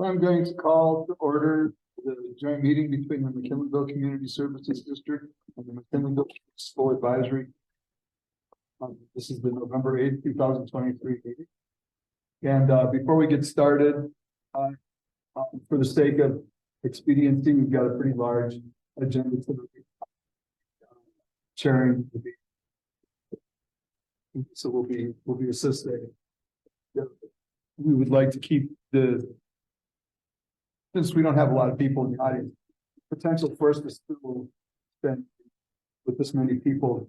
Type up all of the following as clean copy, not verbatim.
I'm going to call to order the joint meeting between the McKinleyville Community Services District and the McKinleyville School Advisory. This is the November 8th, 2023 meeting. And before we get started, for the sake of expediency, we've got a pretty large agenda to the chairing. So we'll be assisting. We would like to keep since we don't have a lot of people in the audience, potential for us to still spend with this many people.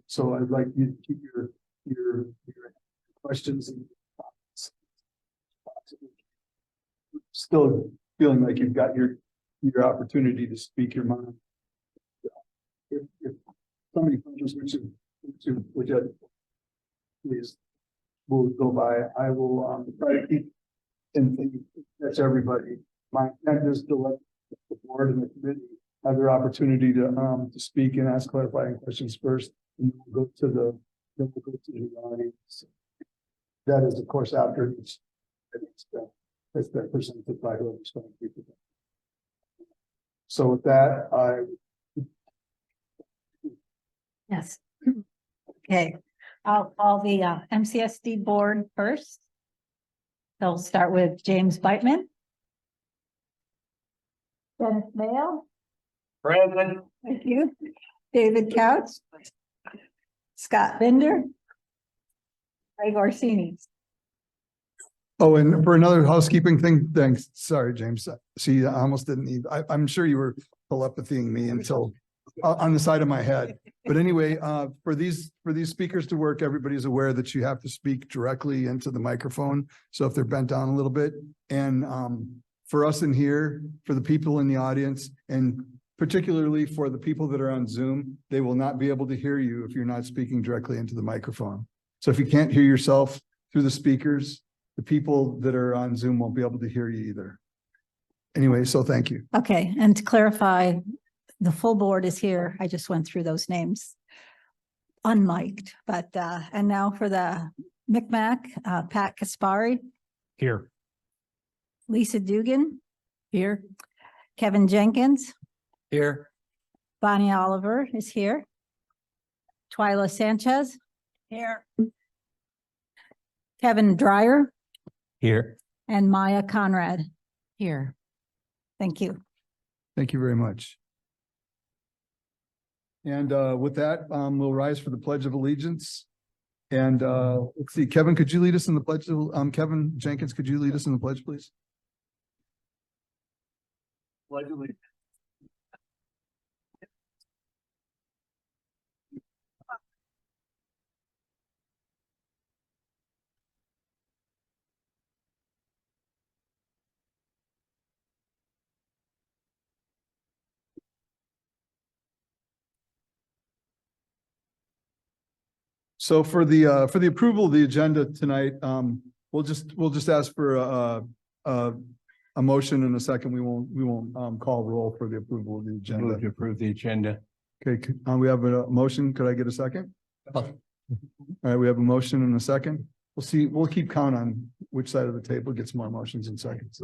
So I'd like you to keep your questions and still feeling like you've got your opportunity to speak your mind. If somebody punches which please will go by. I will try to keep and that's everybody. My intent is to let the board and the committee have their opportunity to speak and ask clarifying questions first, and then we'll go to the audience. That is, of course, after it's been presented by whoever's going to be presented. So with that, Yes. Okay. I'll call the MCSD board first. They'll start with James Beitman. Dennis Mayo. Present. Thank you. David Couch. Scott Binder. Greg Orsini. oh, and for another housekeeping thing, thanks. Sorry, James. See, I almost didn't need. I'm sure you were telepathying me until on the side of my head. But anyway, for these speakers to work, everybody's aware that you have to speak directly into the microphone. So if they're bent down a little bit, and for us in here, for the people in the audience, and particularly for the people that are on Zoom, they will not be able to hear you if you're not speaking directly into the microphone. So if you can't hear yourself through the speakers, the people that are on Zoom won't be able to hear you either. Anyway, so thank you. Okay, and to clarify, the full board is here. I just went through those names unmiked, but and now for the MMAC, Pat Kaspari. Here. Lisa Dugan. Here. Kevin Jenkins. Here. Bonnie Oliver is here. Twyla Sanchez. Here. Kevin Dreyer. Here. And Maya Conrad. Here. Thank you. Thank you very much. And with that, we'll rise for the Pledge of Allegiance. And let's see, Kevin, could you lead us in the pledge? Kevin Jenkins, could you lead us in the pledge, please? Pledge of Allegiance. So for the approval of the agenda tonight, we'll just ask for a motion in a second. We won't call roll for the approval of the agenda. Move to approve the agenda. Okay, we have a motion. Could I get a second? All right, we have a motion and a second. We'll keep count on which side of the table gets more motions in seconds.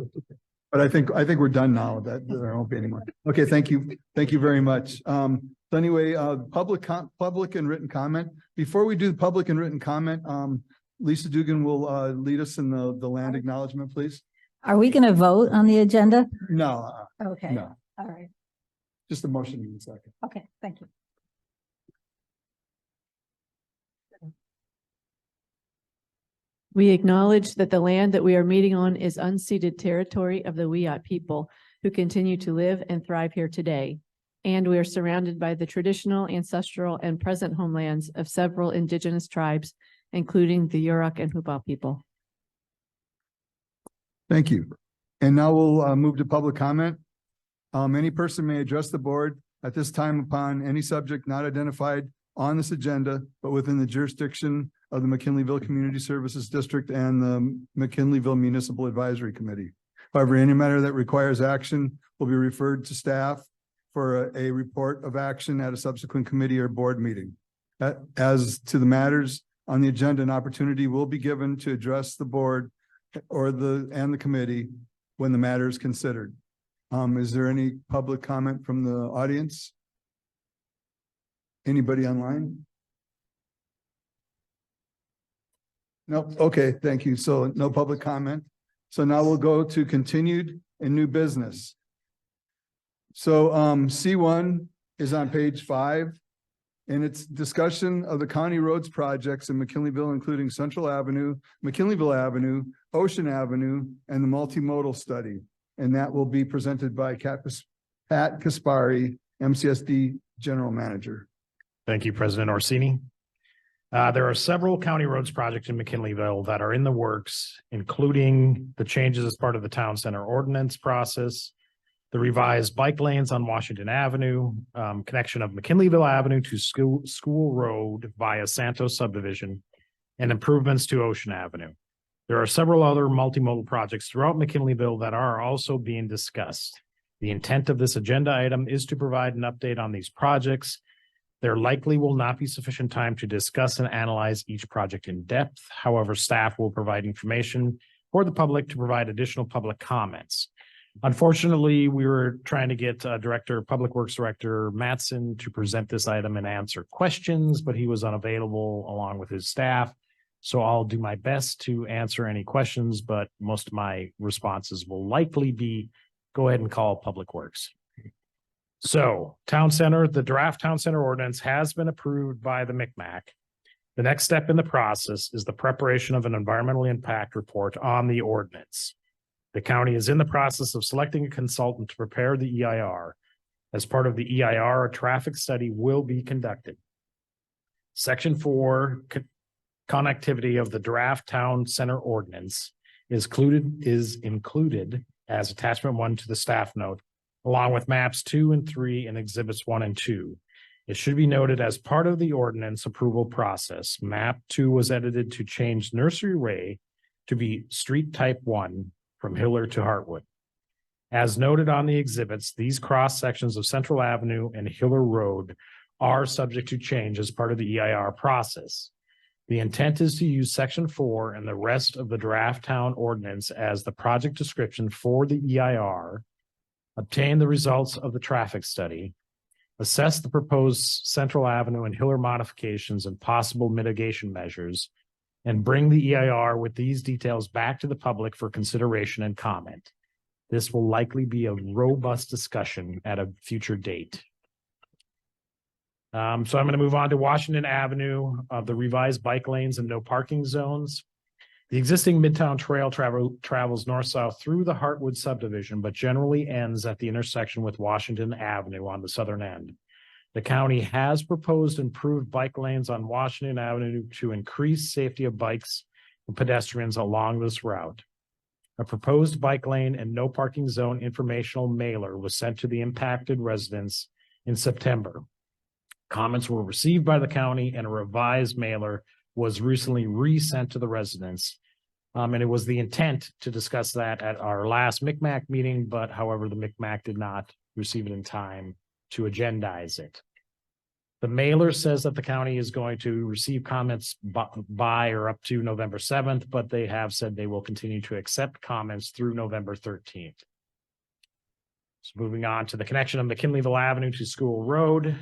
But I think we're done now. That there won't be any more. Okay, thank you very much. So anyway, public and written comment. Before we do the public and written comment, Lisa Dugan will lead us in the land acknowledgement, please. Are we going to vote on the agenda? No, Okay. no, All right. just a motion in a second. Okay. Thank you. We acknowledge that the land that we are meeting on is unceded territory of the Wiyot people who continue to live and thrive here today. And we are surrounded by the traditional, ancestral, and present homelands of several indigenous tribes, including the Yurok and Hupah people. Thank you. And now we'll move to public comment. Any person may address the board at this time upon any subject not identified on this agenda, but within the jurisdiction of the McKinleyville Community Services District and the McKinleyville Municipal Advisory Committee. However, any matter that requires action will be referred to staff for a report of action at a subsequent committee or board meeting. As to the matters on the agenda, an opportunity will be given to address the board and the committee when the matter is considered. Is there any public comment from the audience? Anybody online? Nope. Okay, thank you. So no public comment. So now we'll go to continued and new business. So C1 is on page 5. And it's discussion of the county roads projects in McKinleyville, including Central Avenue, McKinleyville Avenue, Ocean Avenue, and the multimodal study. And that will be presented by Pat Kaspari, MCSD General Manager. Thank you, President Orsini. There are several county roads projects in McKinleyville that are in the works, including the changes as part of the town center ordinance process, the revised bike lanes on Washington Avenue, connection of McKinleyville Avenue to School Road via Santos subdivision, and improvements to Ocean Avenue. There are several other multimodal projects throughout McKinleyville that are also being discussed. The intent of this agenda item is to provide an update on these projects. There likely will not be sufficient time to discuss and analyze each project in depth. However, staff will provide information for the public to provide additional public comments. Unfortunately, we were trying to get Public Works Director Mattson to present this item and answer questions, but he was unavailable along with his staff. So I'll do my best to answer any questions, but most of my responses will likely be, go ahead and call Public Works. So Town Center, the draft Town Center ordinance has been approved by the MCMAC. The next step in the process is the preparation of an environmental impact report on the ordinance. The county is in the process of selecting a consultant to prepare the EIR. As part of the EIR, a traffic study will be conducted. Section 4, connectivity of the draft Town Center ordinance is included as attachment 1 to the staff note, along with maps 2 and 3 and exhibits 1 and 2. It should be noted as part of the ordinance approval process, map 2 was edited to change Nursery Way to be street type 1 from Hiller to Hartwood. As noted on the exhibits, these cross sections of Central Avenue and Hiller Road are subject to change as part of the EIR process. The intent is to use section 4 and the rest of the draft town ordinance as the project description for the EIR, obtain the results of the traffic study, assess the proposed Central Avenue and Hiller modifications and possible mitigation measures, and bring the EIR with these details back to the public for consideration and comment. This will likely be a robust discussion at a future date. So I'm going to move on to Washington Avenue, the revised bike lanes and no parking zones. The existing Midtown Trail travels north-south through the Hartwood subdivision, but generally ends at the intersection with Washington Avenue on the southern end. The county has proposed improved bike lanes on Washington Avenue to increase safety of bikes and pedestrians along this route. A proposed bike lane and no parking zone informational mailer was sent to the impacted residents in September. Comments were received by the county and a revised mailer was recently resent to the residents. And it was the intent to discuss that at our last MCMAC meeting, but however, the MCMAC did not receive it in time to agendize it. The mailer says that the county is going to receive comments by or up to November 7th, but they have said they will continue to accept comments through November 13th. So moving on to the connection of McKinleyville Avenue to School Road.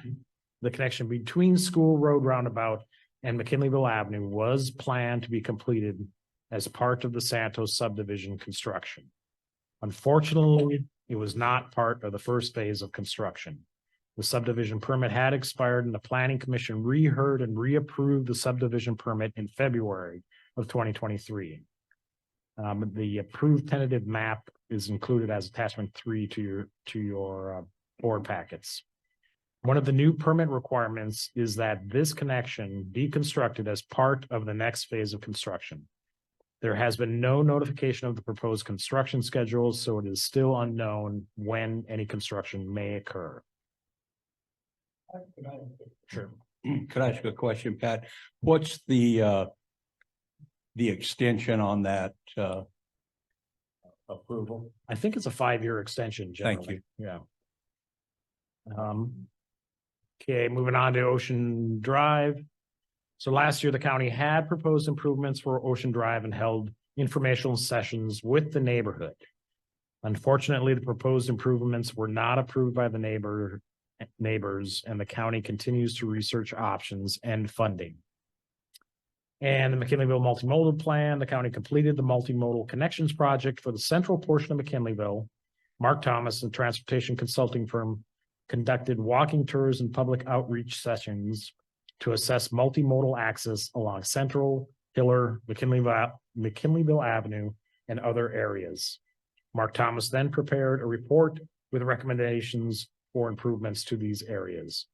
The connection between School Road Roundabout and McKinleyville Avenue was planned to be completed as part of the Santos subdivision construction. Unfortunately, it was not part of the first phase of construction. The subdivision permit had expired and the Planning Commission reheard and reapproved the subdivision permit in February of 2023. The approved tentative map is included as attachment 3 to your board packets. One of the new permit requirements is that this connection be constructed as part of the next phase of construction. There has been no notification of the proposed construction schedule, so it is still unknown when any construction may occur. Sure. Could I ask you a question, Pat? What's the extension on that approval? I think it's a 5-year extension generally. Thank you. Yeah. Okay, moving on to Ocean Drive. So last year, the county had proposed improvements for Ocean Drive and held informational sessions with the neighborhood. Unfortunately, the proposed improvements were not approved by the neighbors, and the county continues to research options and funding. And the McKinleyville Multimodal Plan, the county completed the Multimodal Connections Project for the central portion of McKinleyville. Mark Thomas, a transportation consulting firm, conducted walking tours and public outreach sessions to assess multimodal access along Central, Hiller, McKinleyville Avenue, and other areas. Mark Thomas then prepared a report with recommendations for improvements to these areas.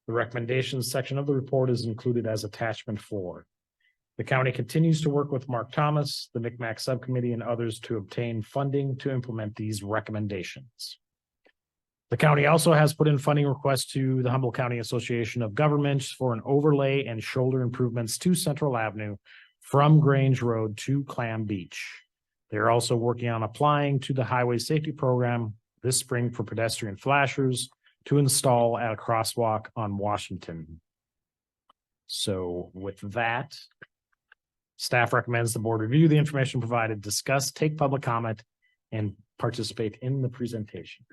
The recommendations section of the report is included as attachment 4. The county continues to work with Mark Thomas, the MCMAC subcommittee, and others to obtain funding to implement these recommendations. The county also has put in funding requests to the Humboldt County Association of Governments for an overlay and shoulder improvements to Central Avenue from Grange Road to Clam Beach. They're also working on applying to the Highway Safety Program this spring for pedestrian flashers to install at a crosswalk on Washington. So with that, staff recommends the board review the information provided, discuss, take public comment, and participate in the presentation.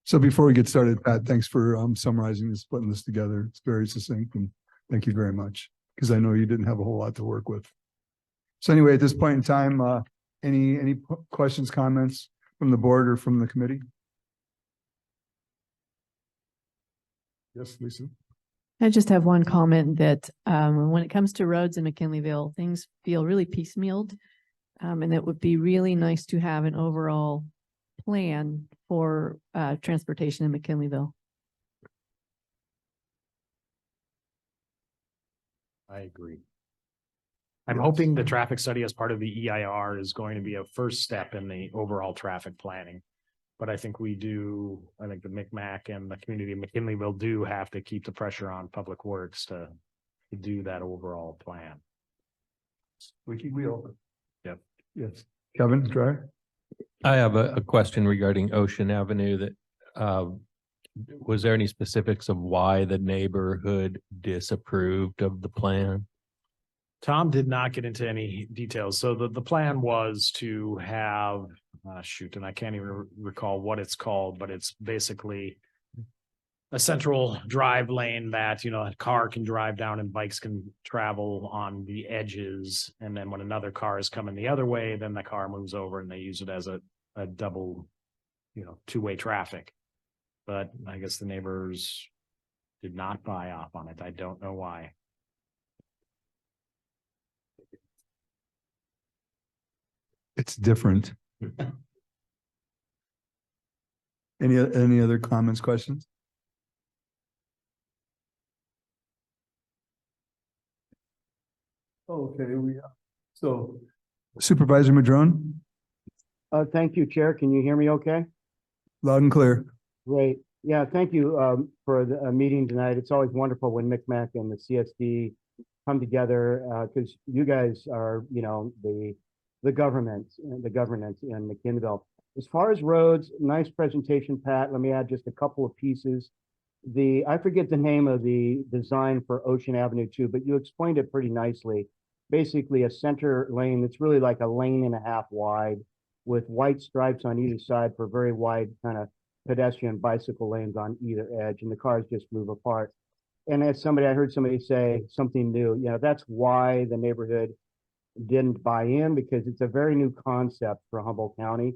So before we get started, Pat, thanks for summarizing this, putting this together. It's very succinct, and thank you very much, because I know you didn't have a whole lot to work with. So anyway, at this point in time, any questions, comments from the board or from the committee? Yes, Lisa. I just have one comment that when it comes to roads in McKinleyville, things feel really piecemealed. And it would be really nice to have an overall plan for transportation in McKinleyville. I agree. I'm hoping the traffic study as part of the EIR is going to be a first step in the overall traffic planning. But I think the MCMAC and the community of McKinleyville do have to keep the pressure on Public Works to do that overall plan. Squeaky wheel. Yep. Yes. Kevin, try. I have a question regarding Ocean Avenue that, was there any specifics of why the neighborhood disapproved of the plan? Tom did not get into any details. So the plan was to have, and I can't even recall what it's called, but it's basically a central drive lane that, a car can drive down and bikes can travel on the edges. And then when another car is coming the other way, then the car moves over and they use it as a double, two-way traffic. But I guess the neighbors did not buy off on it. I don't know why. It's different. Any other comments, questions? Okay, so Supervisor Madrone, Thank you, Chair. Can you hear me okay? loud and clear. Great. Yeah, thank you for the meeting tonight. It's always wonderful when MCMAC and the CSD come together because you guys are, the governance in McKinleyville. As far as roads, nice presentation, Pat. Let me add just a couple of pieces. I forget the name of the design for Ocean Avenue 2, but you explained it pretty nicely. Basically a center lane that's really like a lane and a half wide with white stripes on either side for very wide kind of pedestrian bicycle lanes on either edge, and the cars just move apart. And as I heard somebody say something new, that's why the neighborhood didn't buy in, because it's a very new concept for Humboldt County.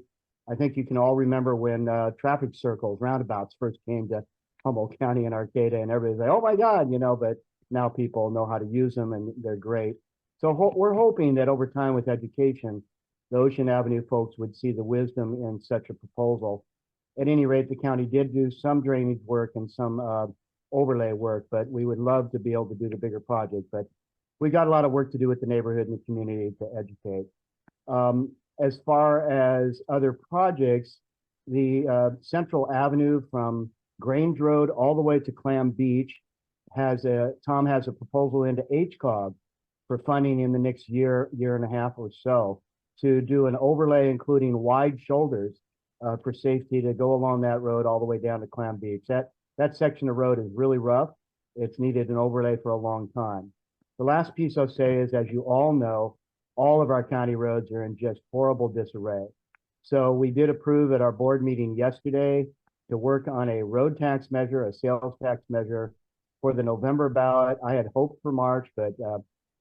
I think you can all remember when traffic circles, roundabouts first came to Humboldt County and Arcata, and everybody's like, oh my God, but now people know how to use them and they're great. So we're hoping that over time with education, the Ocean Avenue folks would see the wisdom in such a proposal. At any rate, the county did do some drainage work and some overlay work, but we would love to be able to do the bigger project. But we got a lot of work to do with the neighborhood and the community to educate. As far as other projects, the Central Avenue from Grange Road all the way to Clam Beach Tom has a proposal into HCOG for funding in the next year and a half or so to do an overlay, including wide shoulders for safety to go along that road all the way down to Clam Beach. That section of road is really rough. It's needed an overlay for a long time. The last piece I'll say is, as you all know, all of our county roads are in just horrible disarray. So we did approve at our board meeting yesterday to work on a road tax measure, a sales tax measure for the November ballot. I had hoped for March, but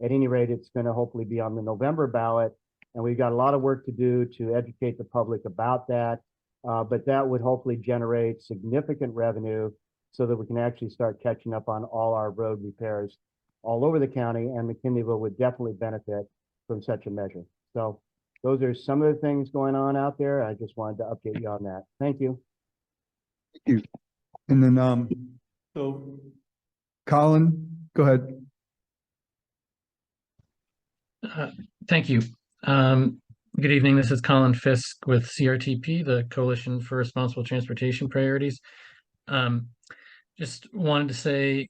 at any rate, it's going to hopefully be on the November ballot. And we've got a lot of work to do to educate the public about that. But that would hopefully generate significant revenue so that we can actually start catching up on all our road repairs all over the county, and McKinleyville would definitely benefit from such a measure. So those are some of the things going on out there. I just wanted to update you on that. Thank you. Thank you. And then, so Colin, go ahead. Thank you. Good evening. This is Colin Fisk with CRTP, the Coalition for Responsible Transportation Priorities. Just wanted to say,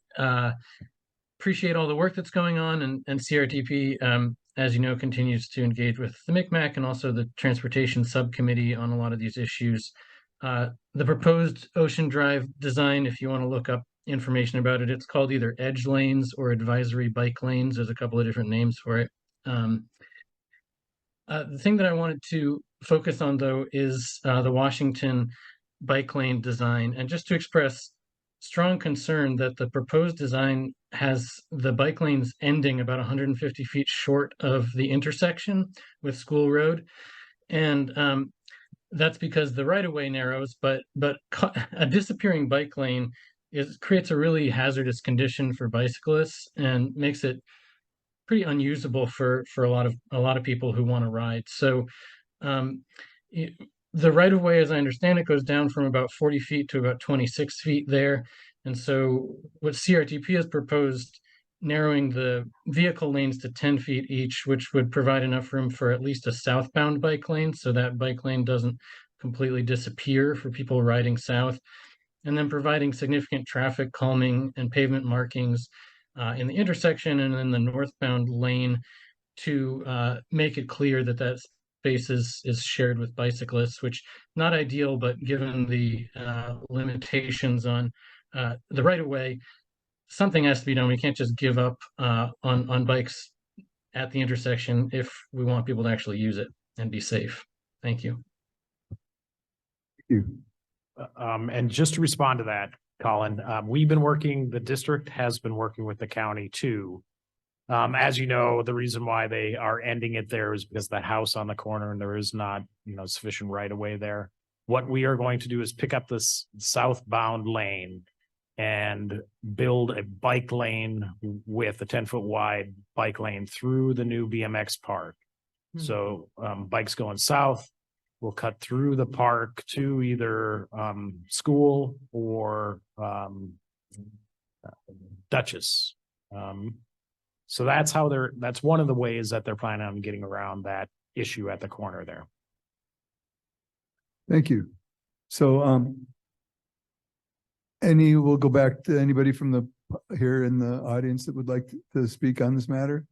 appreciate all the work that's going on, and CRTP, as you know, continues to engage with the MCMAC and also the Transportation Subcommittee on a lot of these issues. The proposed Ocean Drive design, if you want to look up information about it, it's called either edge lanes or advisory bike lanes. There's a couple of different names for it. The thing that I wanted to focus on, though, is the Washington bike lane design, and just to express strong concern that the proposed design has the bike lanes ending about 150 feet short of the intersection with School Road. And that's because the right-of-way narrows, but a disappearing bike lane creates a really hazardous condition for bicyclists and makes it pretty unusable for a lot of people who want to ride. So the right of way, as I understand it, goes down from about 40 feet to about 26 feet there. And so what CRTP has proposed, narrowing the vehicle lanes to 10 feet each, which would provide enough room for at least a southbound bike lane, so that bike lane doesn't completely disappear for people riding south, and then providing significant traffic calming and pavement markings in the intersection and in the northbound lane to make it clear that that space is shared with bicyclists, which not ideal, but given the limitations on the right of way, something has to be done. We can't just give up on bikes at the intersection if we want people to actually use it and be safe. Thank you. Thank you. And just to respond to that, Colin, the district has been working with the county too. As you know, the reason why they are ending it there is because the house on the corner and there is not, sufficient right of way there. What we are going to do is pick up this southbound lane and build a bike lane with a 10-foot wide bike lane through the new BMX park. So bikes going south will cut through the park to either School or Dutchess. So that's one of the ways that they're planning on getting around that issue at the corner there. Thank you. So, we'll go back to anybody from here in the audience that would like to speak on this matter.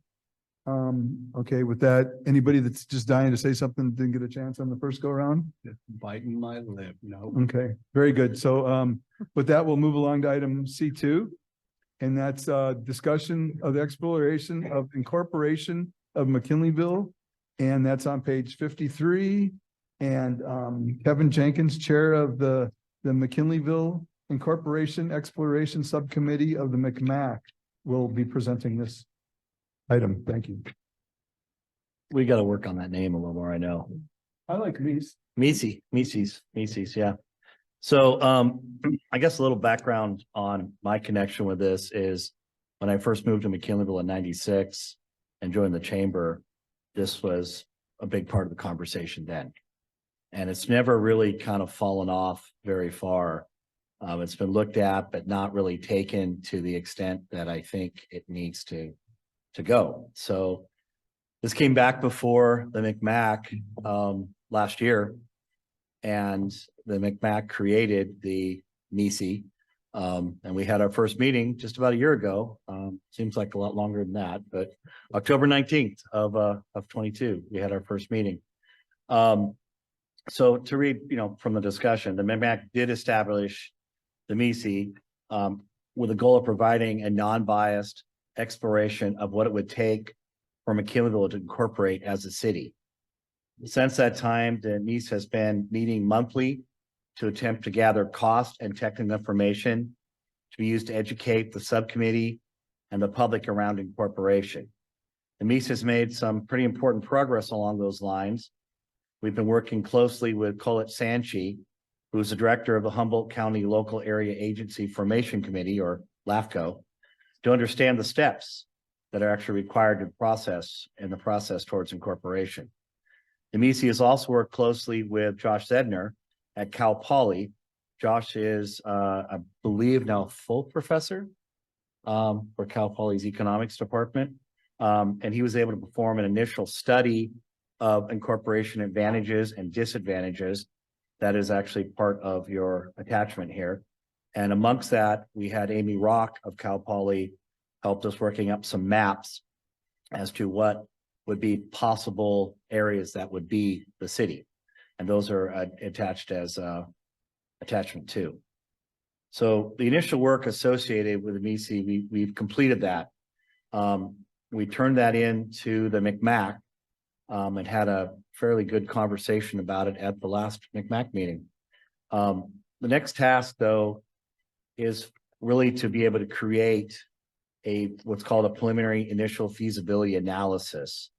Okay, with that, anybody that's just dying to say something didn't get a chance on the first go around? Biting my lip, no. Okay, very good. So, with that, we'll move along to item C2. And that's discussion of the exploration of incorporation of McKinleyville. And that's on page 53. And Kevin Jenkins, chair of the McKinleyville Incorporation Exploration Subcommittee of the MCMAC, will be presenting this item. Thank you. We got to work on that name a little more, I know. I like these. Mises, yeah. So I guess a little background on my connection with this is when I first moved to McKinleyville in '96 and joined the chamber, this was a big part of the conversation then. And it's never really kind of fallen off very far. It's been looked at, but not really taken to the extent that I think it needs to go. So this came back before the MCMAC last year, and the MCMAC created the MCSD, and we had our first meeting just about a year ago. Seems like a lot longer than that, but October 19th of 22, we had our first meeting. So to read, from the discussion, the MCMAC did establish the MCSD with the goal of providing a non-biased exploration of what it would take for McKinleyville to incorporate as a city. Since that time, the NICE has been meeting monthly to attempt to gather cost and technical information to be used to educate the subcommittee and the public around incorporation. The NICE has made some pretty important progress along those lines. We've been working closely with Colette Sanchi, who's the director of the Humboldt County Local Area Agency Formation Committee, or LAFCO, to understand the steps that are actually required to process in the process towards incorporation. The MEC has also worked closely with Josh Zedner at Cal Poly. Josh is, I believe, now a full professor for Cal Poly's economics department. And he was able to perform an initial study of incorporation advantages and disadvantages. That is actually part of your attachment here. And amongst that, we had Amy Rock of Cal Poly helped us working up some maps as to what would be possible areas that would be the city. And those are attached as attachment 2. So the initial work associated with the MEC, we've completed that. We turned that into the MCMAC and had a fairly good conversation about it at the last MCMAC meeting. The next task, though, is really to be able to create what's called a preliminary initial feasibility analysis.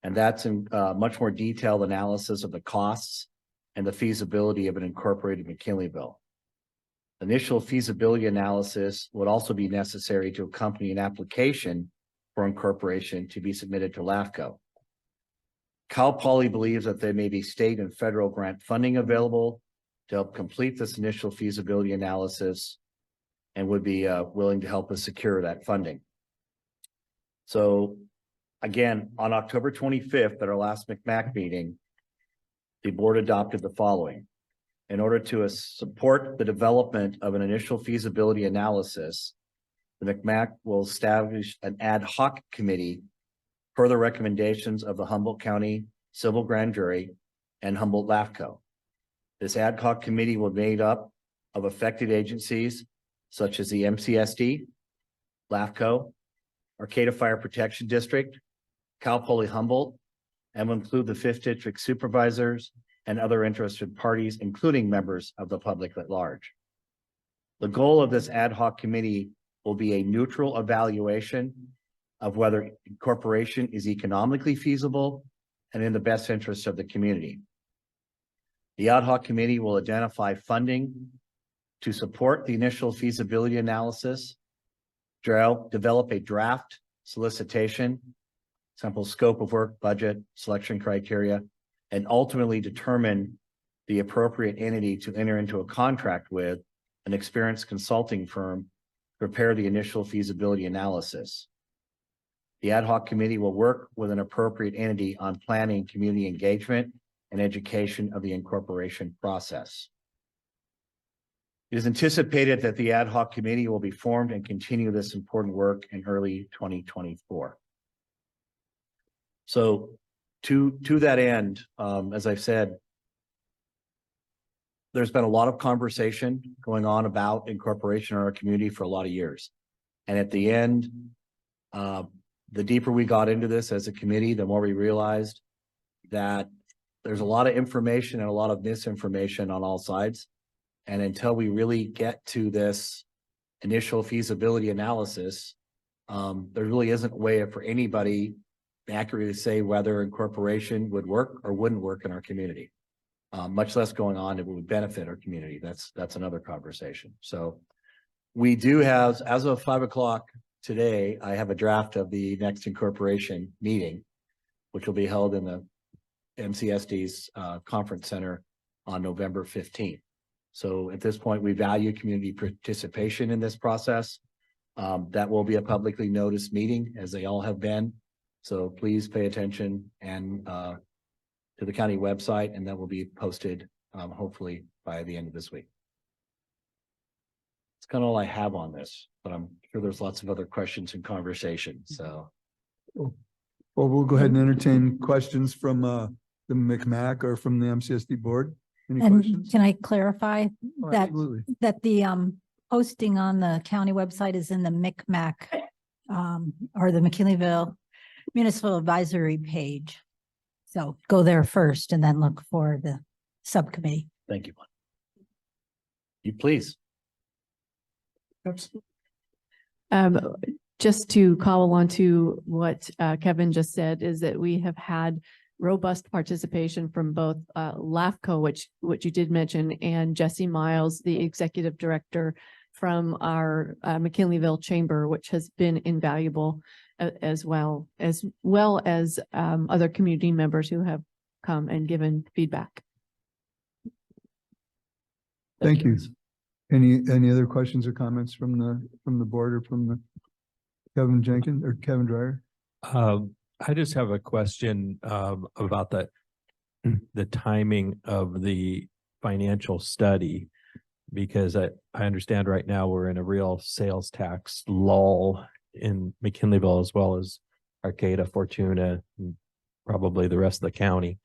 And that's in much more detailed analysis of the costs and the feasibility of an incorporated McKinleyville. Initial feasibility analysis would also be necessary to accompany an application for incorporation to be submitted to LAFCO. Cal Poly believes that there may be state and federal grant funding available to help complete this initial feasibility analysis and would be willing to help us secure that funding. So again, on October 25th at our last MCMAC meeting, the board adopted the following. In order to support the development of an initial feasibility analysis, the MCMAC will establish an ad hoc committee per the recommendations of the Humboldt County Civil Grand Jury and Humboldt LAFCO. This ad hoc committee will be made up of affected agencies such as the MCSD, LAFCO, Arcata Fire Protection District, Cal Poly Humboldt, and will include the 5th District supervisors and other interested parties, including members of the public at large. The goal of this ad hoc committee will be a neutral evaluation of whether incorporation is economically feasible and in the best interest of the community. The ad hoc committee will identify funding to support the initial feasibility analysis, develop a draft solicitation, sample scope of work, budget, selection criteria, and ultimately determine the appropriate entity to enter into a contract with an experienced consulting firm to prepare the initial feasibility analysis. The ad hoc committee will work with an appropriate entity on planning community engagement and education of the incorporation process. It is anticipated that the ad hoc committee will be formed and continue this important work in early 2024. So to that end, as I've said, there's been a lot of conversation going on about incorporation in our community for a lot of years. And at the end, the deeper we got into this as a committee, the more we realized that there's a lot of information and a lot of misinformation on all sides. And until we really get to this initial feasibility analysis, there really isn't a way for anybody to accurately say whether incorporation would work or wouldn't work in our community, much less going on if it would benefit our community. That's another conversation. So we do have, as of 5 o'clock today, I have a draft of the next incorporation meeting, which will be held in the MCSD's conference center on November 15th. So at this point, we value community participation in this process. That will be a publicly noticed meeting, as they all have been. So please pay attention and to the county website, and that will be posted hopefully by the end of this week. It's kind of all I have on this, but I'm sure there's lots of other questions and conversation. So, Well, we'll go ahead and entertain questions from the MCMAC or from the MCSD board. Any And questions? can I clarify Oh, that, absolutely. that the posting on the county website is in the MCMAC or the McKinleyville Municipal Advisory page. So go there first and then look for the subcommittee. Thank you. You please. Just to call on to what Kevin just said is that we have had robust participation from both LAFCO, which you did mention, and Jesse Miles, the executive director from our McKinleyville Chamber, which has been invaluable as well as other community members who have come and given feedback. Thank you. Any other questions or comments from the board or from the Kevin Jenkins or Kevin Dreyer? I just have a question about the timing of the financial study, because I understand right now we're in a real sales tax lull in McKinleyville as well as Arcata, Fortuna, and probably the rest of the county.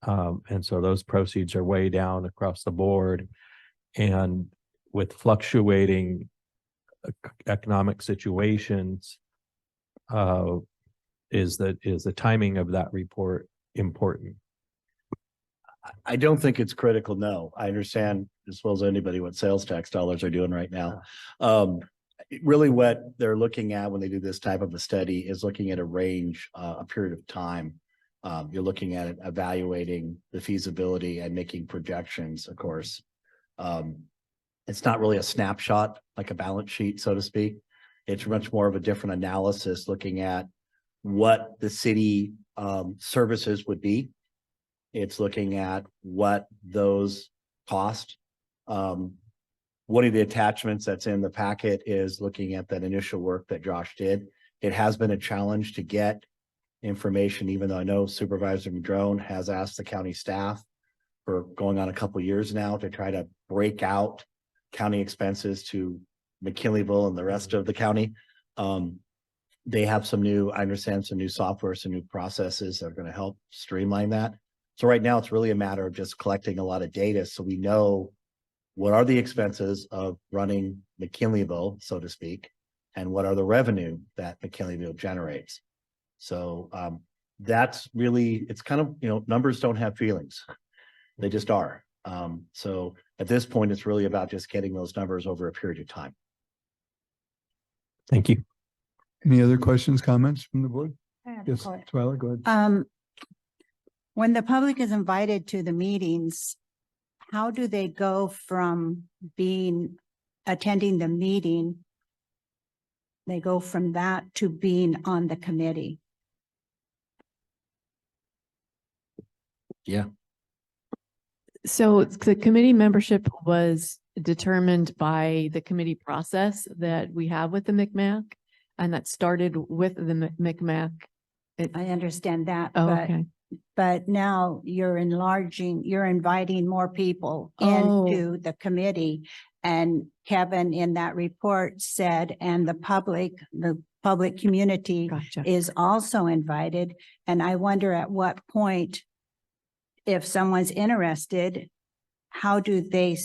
And so those proceeds are way down across the board. And with fluctuating economic situations, is the timing of that report important? I don't think it's critical, no. I understand as well as anybody what sales tax dollars are doing right now. Really what they're looking at when they do this type of a study is looking at a range, a period of time. You're looking at it, evaluating the feasibility and making projections, of course. It's not really a snapshot, like a balance sheet, so to speak. It's much more of a different analysis, looking at what the city services would be. It's looking at what those cost. One of the attachments that's in the packet is looking at that initial work that Josh did. It has been a challenge to get information, even though I know Supervisor Madrone has asked the county staff for going on a couple of years now to try to break out county expenses to McKinleyville and the rest of the county. They have I understand some new software, some new processes that are going to help streamline that. So right now it's really a matter of just collecting a lot of data so we know what are the expenses of running McKinleyville, so to speak, and what are the revenue that McKinleyville generates. So that's really, it's kind of, numbers don't have feelings. They just are. So at this point, it's really about just getting those numbers over a period of time. Thank you. Any other questions, comments from the board? I have a Yes, question. Twyla, go ahead. When the public is invited to the meetings, how do they go from attending the meeting? They go from that to being on the committee? Yeah. So the committee membership was determined by the committee process that we have with the MCMAC, and that started with the MCMAC. I understand that, Oh, okay. but now you're inviting more people Oh. into the committee. And Kevin in that report said, and the public community Gotcha. is also invited. And I wonder at what point, if someone's interested, how do they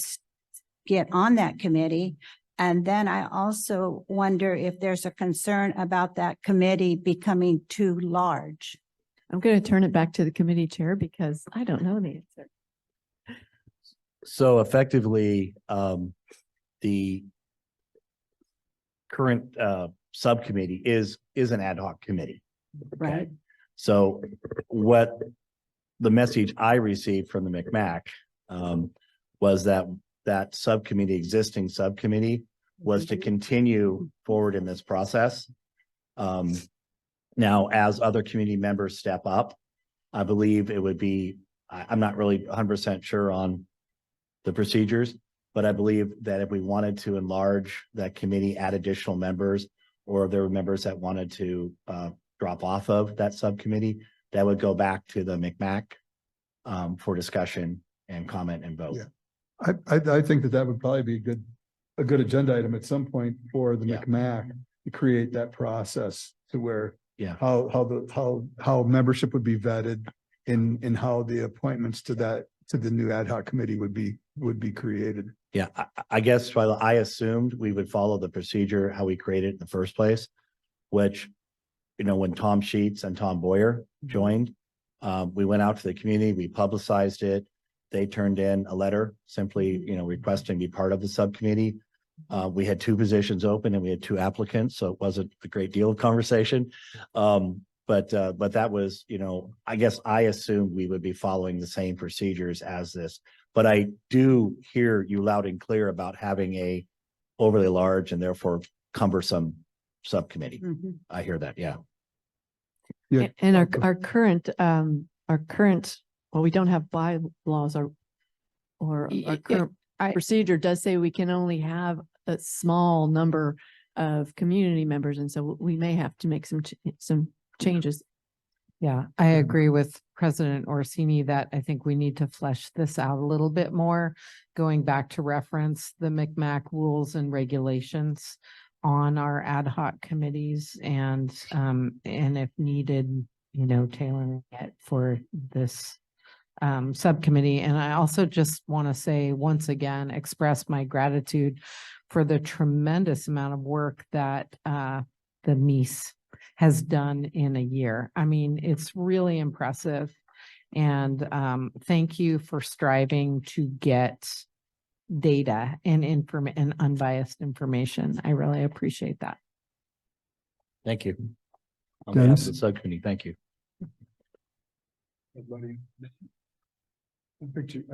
get on that committee? And then I also wonder if there's a concern about that committee becoming too large. I'm going to turn it back to the committee chair because I don't know the answer. So effectively, the current subcommittee is an ad hoc committee. Right. So what the message I received from the MCMAC was that subcommittee, existing subcommittee, was to continue forward in this process. Now, as other community members step up, I believe it would be, I'm not really 100% sure on the procedures, but I believe that if we wanted to enlarge that committee, add additional members, or if there were members that wanted to drop off of that subcommittee, that would go back to the MCMAC for discussion and comment and vote. Yeah. I think that would probably be a good agenda item at some point for the Yeah. MCMAC to create that process to where Yeah. how membership would be vetted in how the appointments to the new ad hoc committee would be created. Yeah, I guess I assumed we would follow the procedure, how we created it in the first place, which, when Tom Sheets and Tom Boyer joined, We went out to the community, we publicized it. They turned in a letter simply, requesting to be part of the subcommittee. We had 2 positions open and we had 2 applicants, so it wasn't a great deal of conversation. But that was, I guess I assumed we would be following the same procedures as this. But I do hear you loud and clear about having a overly large and therefore cumbersome subcommittee. I hear that, yeah. Yeah. And our current, well, we don't have bylaws or our current procedure does say we can only have a small number of community members. And so we may have to make some changes. Yeah, I agree with President Orsini that I think we need to flesh this out a little bit more, going back to reference the MCMAC rules and regulations on our ad hoc committees and if needed, tailoring it for this subcommittee. And I also just want to say, once again, express my gratitude for the tremendous amount of work that the MEAS has done in a year. I mean, it's really impressive. And thank you for striving to get data and and unbiased information. I really appreciate that. Thank you. On behalf of the Dennis? subcommittee, thank you. I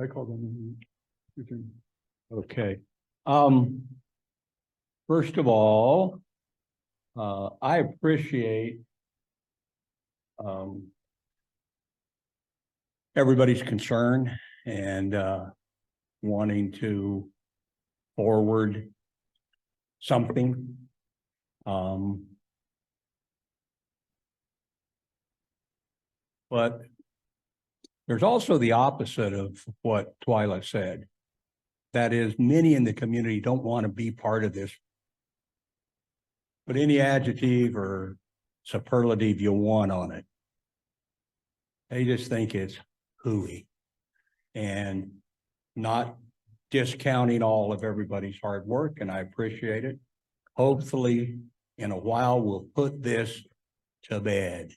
called on you. Okay. First of all, I appreciate everybody's concern and wanting to forward something. But there's also the opposite of what Twyla said. That is, many in the community don't want to be part of this. Put any adjective or superlative you want on it. They just think it's hooey. And not discounting all of everybody's hard work, and I appreciate it. Hopefully, in a while, we'll put this to bed.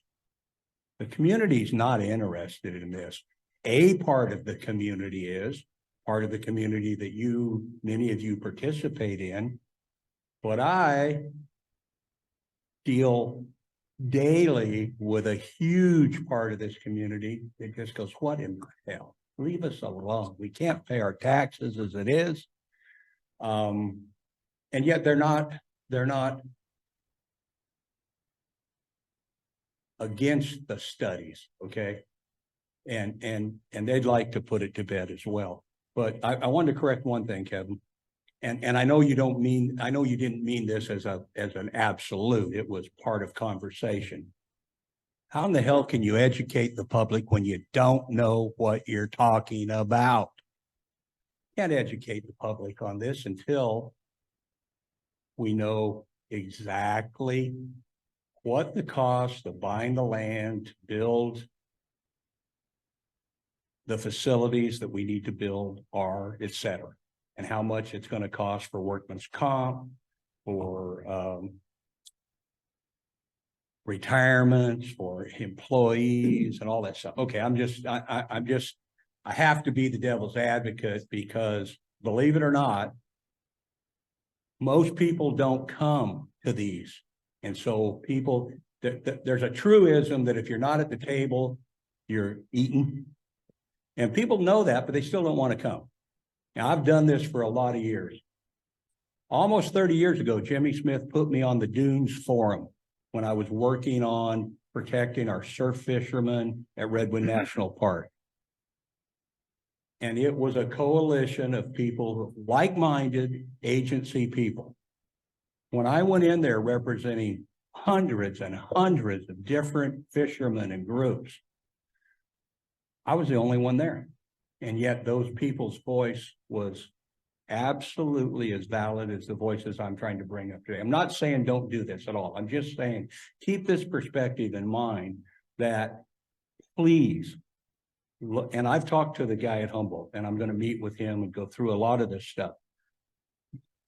The community's not interested in this. A part of the community is, part of the community that many of you participate in. But I deal daily with a huge part of this community that just goes, what in the hell? Leave us alone. We can't pay our taxes as it is. And yet they're not against the studies, okay? And they'd like to put it to bed as well. But I wanted to correct one thing, Kevin. And I know you didn't mean this as an absolute. It was part of conversation. How in the hell can you educate the public when you don't know what you're talking about? You can't educate the public on this until we know exactly what the cost of buying the land to build the facilities that we need to build are, et cetera, and how much it's going to cost for workman's comp, for retirements, for employees and all that stuff. Okay, I have to be the devil's advocate because, believe it or not, most people don't come to these. And so people, there's a truism that if you're not at the table, you're eating. And people know that, but they still don't want to come. Now, I've done this for a lot of years. Almost 30 years ago, Jimmy Smith put me on the Dunes Forum when I was working on protecting our surf fishermen at Redwood National Park. And it was a coalition of people, like-minded agency people. When I went in there representing hundreds and hundreds of different fishermen and groups, I was the only one there. And yet those people's voice was absolutely as valid as the voices I'm trying to bring up today. I'm not saying don't do this at all. I'm just saying keep this perspective in mind that please look, and I've talked to the guy at Humboldt and I'm going to meet with him and go through a lot of this stuff.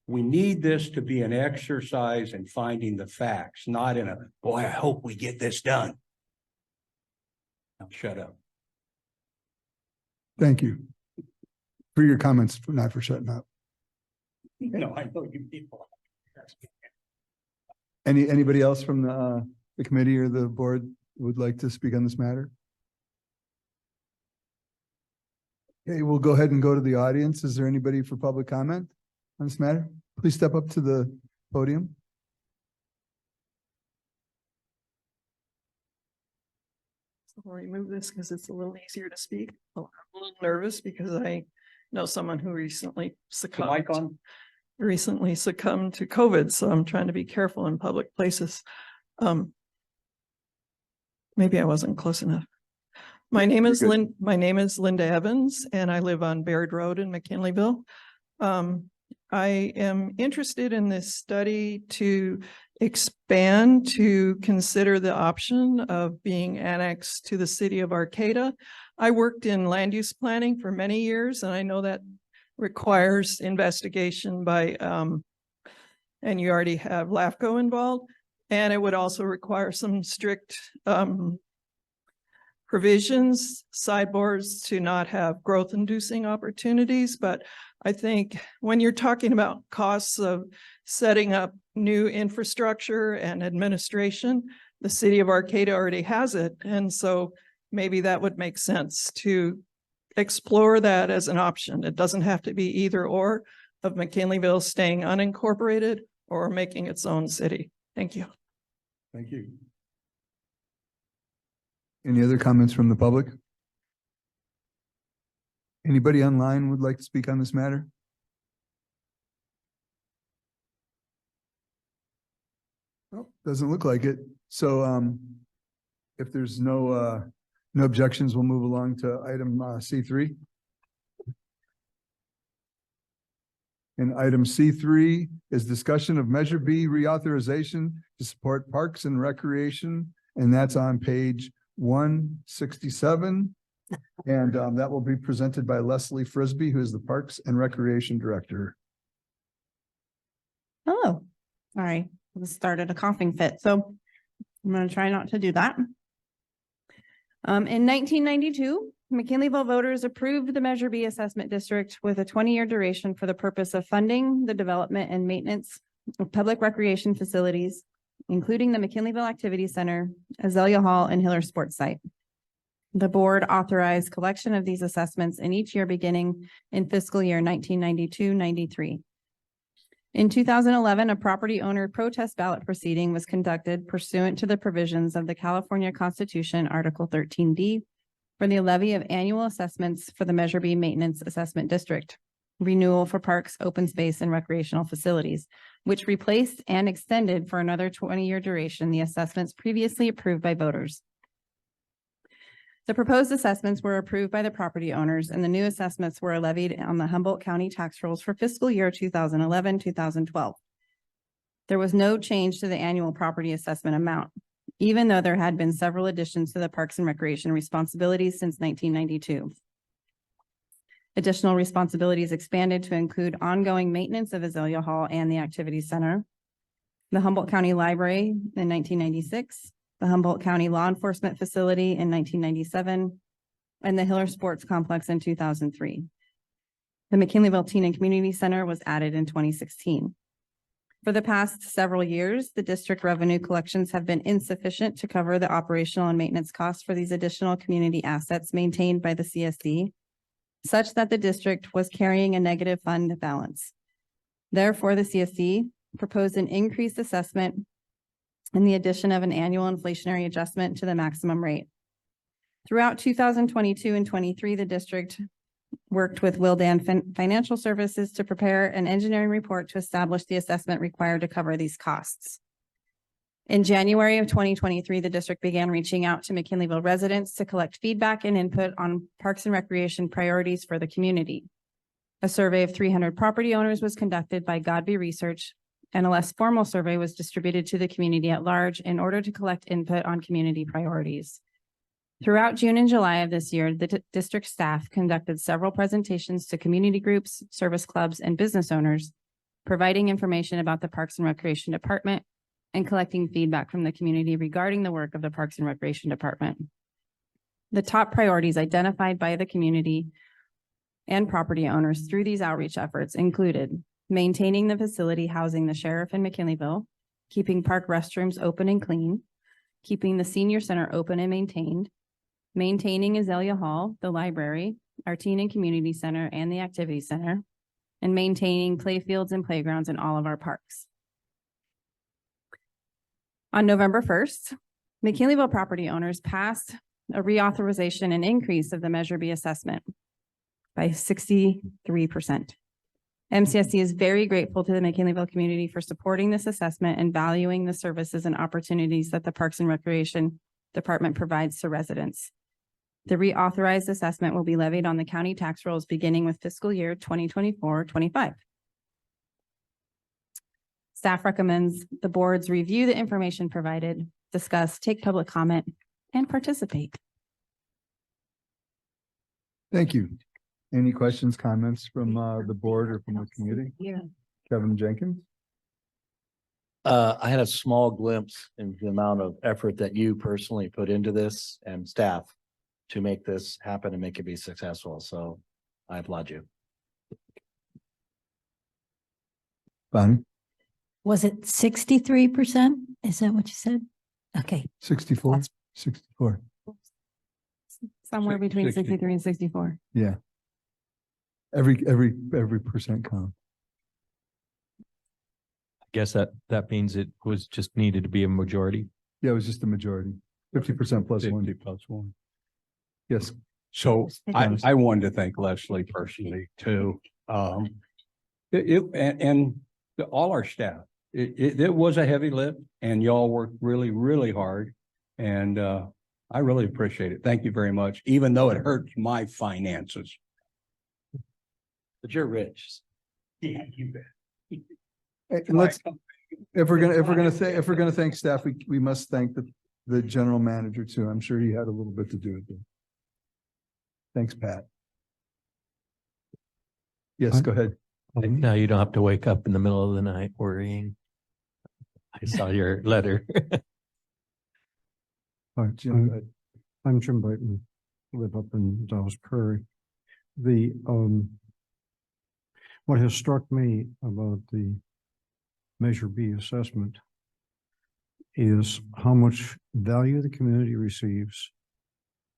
We need this to be an exercise in finding the facts, not in a, boy, I hope we get this done. Shut up. Thank you for your comments, not for shutting up. No, I know you people. Anybody else from the committee or the board would like to speak on this matter? Okay, we'll go ahead and go to the audience. Is there anybody for public comment on this matter? Please step up to the podium. So I'll remove this because it's a little easier to speak. Oh, I'm a little nervous because I know someone who recently succumbed to COVID, so I'm trying to be careful in public places. Maybe I wasn't close enough. My name is Linda Evans, and I live on Baird Road in McKinleyville. I am interested in this study to expand to consider the option of being annexed to the city of Arcata. I worked in land use planning for many years, and I know that requires investigation by, and you already have LAFCO involved, and it would also require some strict provisions, sideboards to not have growth inducing opportunities. But I think when you're talking about costs of setting up new infrastructure and administration, the city of Arcata already has it. And so maybe that would make sense to explore that as an option. It doesn't have to be either or of McKinleyville staying unincorporated or making its own city. Thank you. Thank you. Any other comments from the public? Anybody online would like to speak on this matter? Oh, doesn't look like it. So if there's no objections, we'll move along to item C3. And item C3 is discussion of Measure B reauthorization to support parks and recreation. And that's on page 167. And that will be presented by Leslie Frisbee, who is the Parks and Recreation Director. Hello. Sorry, I started a coughing fit, so I'm going to try not to do that. In 1992, McKinleyville voters approved the Measure B assessment district with a 20-year duration for the purpose of funding the development and maintenance of public recreation facilities, including the McKinleyville Activity Center, Azalea Hall, and Hiller Sports Site. The board authorized collection of these assessments in each year beginning in fiscal year 1992-93. In 2011, a property owner protest ballot proceeding was conducted pursuant to the provisions of the California Constitution, Article 13D, for the levy of annual assessments for the Measure B Maintenance Assessment District, renewal for parks, open space, and recreational facilities, which replaced and extended for another 20-year duration the assessments previously approved by voters. The proposed assessments were approved by the property owners, and the new assessments were levied on the Humboldt County tax rolls for fiscal year 2011-2012. There was no change to the annual property assessment amount, even though there had been several additions to the Parks and Recreation responsibilities since 1992. Additional responsibilities expanded to include ongoing maintenance of Azalea Hall and the Activity Center, the Humboldt County Library in 1996, the Humboldt County Law Enforcement Facility in 1997, and the Hiller Sports Complex in 2003. The McKinleyville Teen and Community Center was added in 2016. For the past several years, the district revenue collections have been insufficient to cover the operational and maintenance costs for these additional community assets maintained by the CSD, such that the district was carrying a negative fund balance. Therefore, the CSD proposed an increased assessment and the addition of an annual inflationary adjustment to the maximum rate. Throughout 2022 and 23, the district worked with Wildan Financial Services to prepare an engineering report to establish the assessment required to cover these costs. In January of 2023, the district began reaching out to McKinleyville residents to collect feedback and input on parks and recreation priorities for the community. A survey of 300 property owners was conducted by Godby Research, and a less formal survey was distributed to the community at large in order to collect input on community priorities. Throughout June and July of this year, the district staff conducted several presentations to community groups, service clubs, and business owners, providing information about the Parks and Recreation Department and collecting feedback from the community regarding the work of the Parks and Recreation Department. The top priorities identified by the community and property owners through these outreach efforts included maintaining the facility housing the sheriff in McKinleyville, keeping park restrooms open and clean, keeping the senior center open and maintained, maintaining Azalea Hall, the library, our teen and community center, and the activity center, and maintaining playfields and playgrounds in all of our parks. On November 1st, McKinleyville property owners passed a reauthorization and increase of the Measure B assessment by 63%. MCSD is very grateful to the McKinleyville community for supporting this assessment and valuing the services and opportunities that the Parks and Recreation Department provides to residents. The reauthorized assessment will be levied on the county tax rolls beginning with fiscal year 2024-25. Staff recommends the boards review the information provided, discuss, take public comment, and participate. Thank you. Any questions, comments from the board or from the community? Yeah. Kevin Jenkins? I had a small glimpse in the amount of effort that you personally put into this and staff to make this happen and make it be successful. So I applaud you. Bonnie? Was it 63%? Is that what you said? Okay. 64? 64. Somewhere between 60. 63 and 64. Yeah. Every percent count. I guess that means it was just needed to be a majority. Yeah, it was just the majority. 50% plus 50 one. plus one. Yes. So Yes. I wanted to thank Leslie personally too. And all our staff, it was a heavy lift and y'all worked really, really hard. And I really appreciate it. Thank you very much, even though it hurts my finances. But you're rich. Yeah, you bet. And let's, if we're gonna thank staff, we must thank the general manager too. I'm sure he had a little bit to do with it. Thanks, Pat. Yes, go ahead. Now you don't have to wake up in the middle of the night worrying. I saw your letter. Hi, Jim, go ahead. I'm Jim Brighton, live up in Dallas Prairie. The, what has struck me about the Measure B assessment is how much value the community receives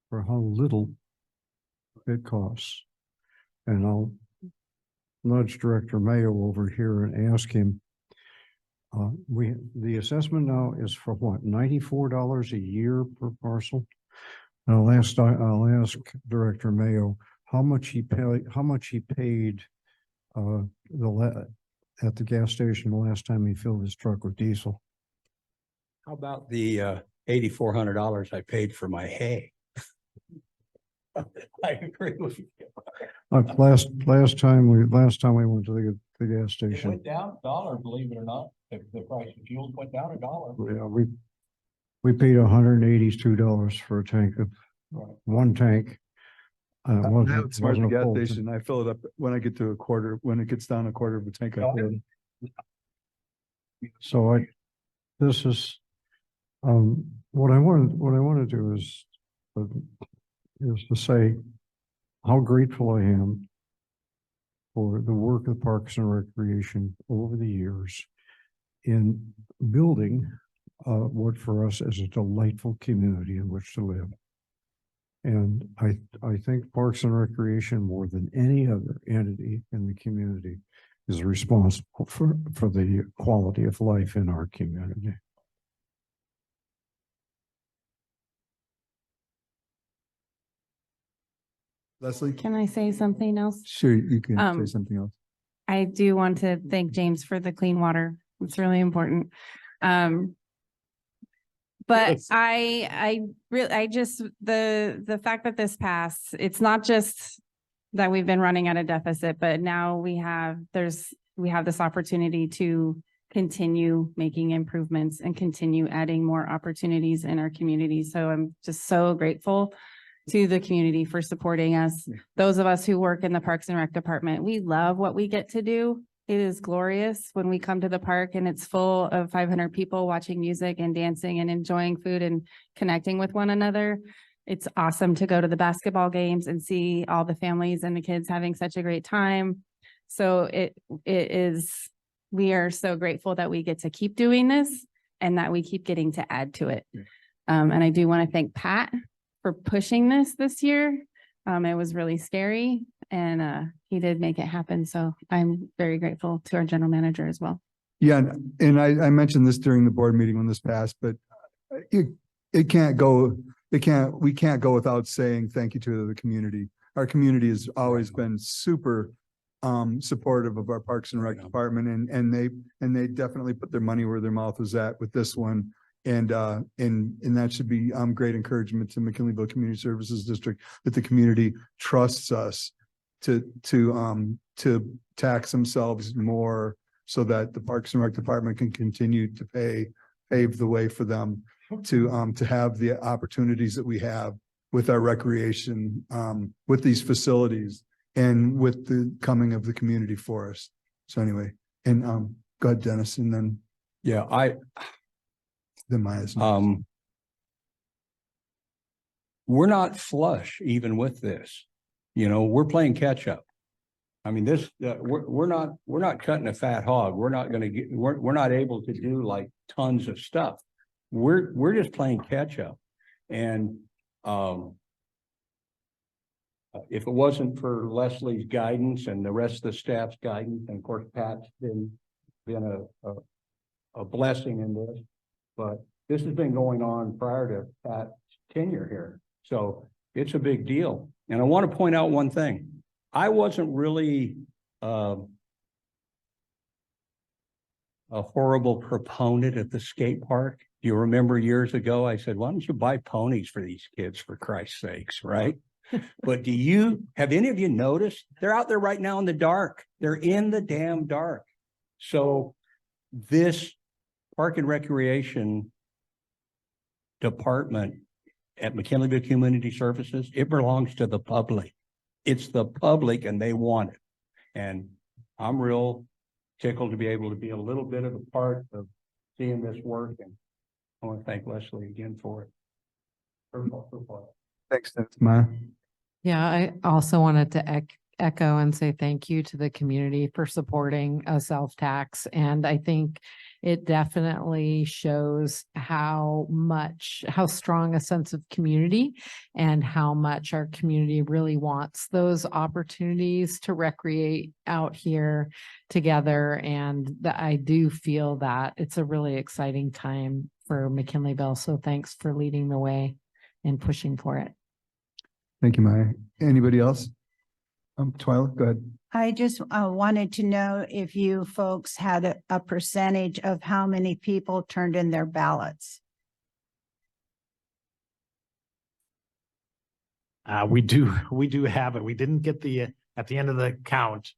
for how little it costs. And I'll nudge Director Mayo over here and ask him, the assessment now is for what, $94 a year per parcel? And I'll ask Director Mayo how much he paid at the gas station the last time he filled his truck with diesel. How about the $8,400 I paid for my hay? I agree with you. Last time we went to the gas It station. went down $1, believe it or not. The price of fuel went down $1. Yeah, we paid $182 for a tank of one tank. I have a smart wasn't a gas full station. I fill it up when I get to a quarter, when it gets down a quarter of a tank. I fill it. So this is, what I want to do is to say how grateful I am for the work of Parks and Recreation over the years in building what for us is a delightful community in which to live. And I think Parks and Recreation, more than any other entity in the community, is responsible for the quality of life in our community. Leslie? Can I say something else? Sure, you can say Um, something else. I do want to thank James for the clean water. It's really important. But Yes. I just, the fact that this passed, it's not just that we've been running at a deficit, but now we have this opportunity to continue making improvements and continue adding more opportunities in our community. So I'm just so grateful to the community for supporting us. Those of us who work in the Parks and Rec department, we love what we get to do. It is glorious when we come to the park and it's full of 500 people watching music and dancing and enjoying food and connecting with one another. It's awesome to go to the basketball games and see all the families and the kids having such a great time. So it is, we are so grateful that we get to keep doing this and that we keep getting to add to it. And I do want to thank Pat for pushing this year. It was really scary and he did make it happen. So I'm very grateful to our general manager as well. Yeah, and I mentioned this during the board meeting when this passed, but we can't go without saying thank you to the community. Our community has always been super supportive of our Parks and Rec department, and they definitely put their money where their mouth was at with this one. And that should be great encouragement to McKinleyville Community Services District, that the community trusts us to tax themselves more so that the Parks and Rec department can continue to pave the way for them to have the opportunities that we have with our recreation, with these facilities and with the coming of the community forest. So anyway, and go ahead, Dennis, and then then Maya's next. We're not flush even with this. You know, we're playing catch up. I mean, this, we're not cutting a fat hog. We're not able to do like tons of stuff. We're just playing catch up. And if it wasn't for Leslie's guidance and the rest of the staff's guidance, and of course Pat's been a blessing in this, but this has been going on prior to Pat's tenure here. So it's a big deal. And I want to point out one thing. I wasn't really a horrible proponent at the skate park. Do you remember years ago, I said, why don't you buy ponies for these kids, for Christ's sakes, right? But have any of you noticed? They're out there right now in the dark. They're in the damn dark. So this Park and Recreation department at McKinleyville Community Services, it belongs to the public. It's the public and they want it. And I'm real tickled to be able to be a little bit of a part of seeing this work. And I want to thank Leslie again for it. Thanks, Maya. Yeah, I also wanted to echo and say thank you to the community for supporting a self-tax. And I think it definitely shows how strong a sense of community and how much our community really wants those opportunities to recreate out here together. And I do feel that it's a really exciting time for McKinleyville. So thanks for leading the way and pushing for it. Thank you, Maya. Anybody else? Twyla, go ahead. I just wanted to know if you folks had a percentage of how many people turned in their ballots. We do have it. We didn't get at the end of the count,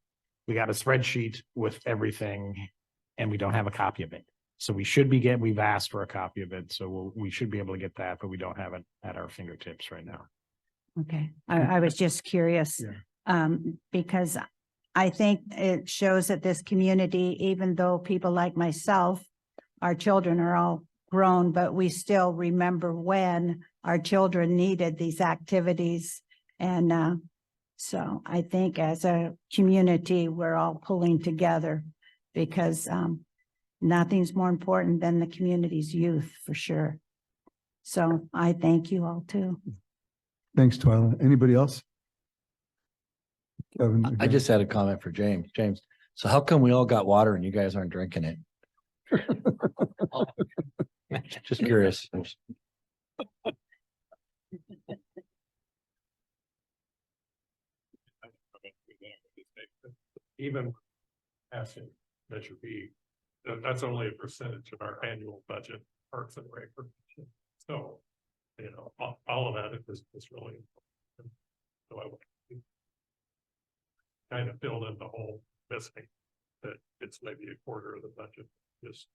we got a spreadsheet with everything and we don't have a copy of it. So we've asked for a copy of it. So we should be able to get that, but we don't have it at our fingertips right now. Okay, I was just curious. Because I think it shows that this community, even though people like myself, our children are all grown, but we still remember when our children needed these activities. And so I think as a community, we're all pulling together because nothing's more important than the community's youth, for sure. So I thank you all too. Thanks, Twyla. Anybody else? Kevin, I just had a comment for James. James, so how come we all got water and you guys aren't drinking it? Just curious. Even passing Measure B, that's only a percentage of our annual budget, Parks and Recreation. So, you know, all of that is really important. So I would kind of filled in the hole missing, that it's maybe a quarter of the budget. Just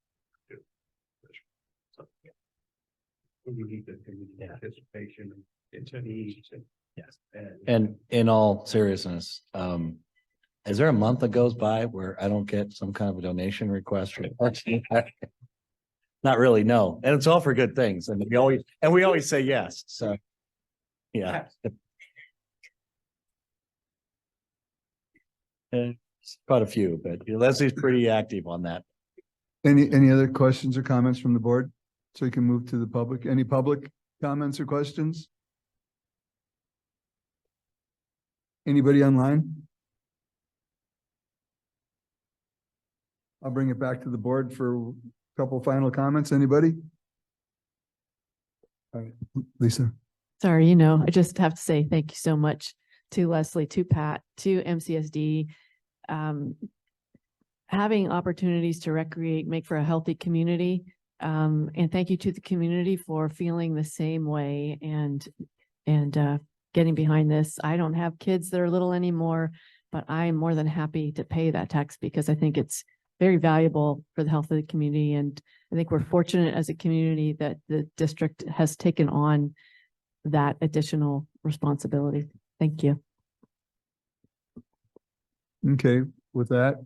so, yeah. We need the community participation and needs. Yes. And in all seriousness, is there a month that goes by where I don't get some kind of a donation request from Parks and Rec? Not really, no. And it's all for good things. And we always say yes. So Yeah. Quite a few, but Leslie's pretty active on that. Any other questions or comments from the board? So we can move to the public. Any public comments or questions? Anybody online? I'll bring it back to the board for a couple final comments. Anybody? All right, Lisa. Sorry, I just have to say thank you so much to Leslie, to Pat, to MCSD. Having opportunities to recreate, make for a healthy community. And thank you to the community for feeling the same way and getting behind this. I don't have kids that are little anymore, but I am more than happy to pay that tax because I think it's very valuable for the health of the community. And I think we're fortunate as a community that the district has taken on that additional responsibility. Thank you. Okay, with that,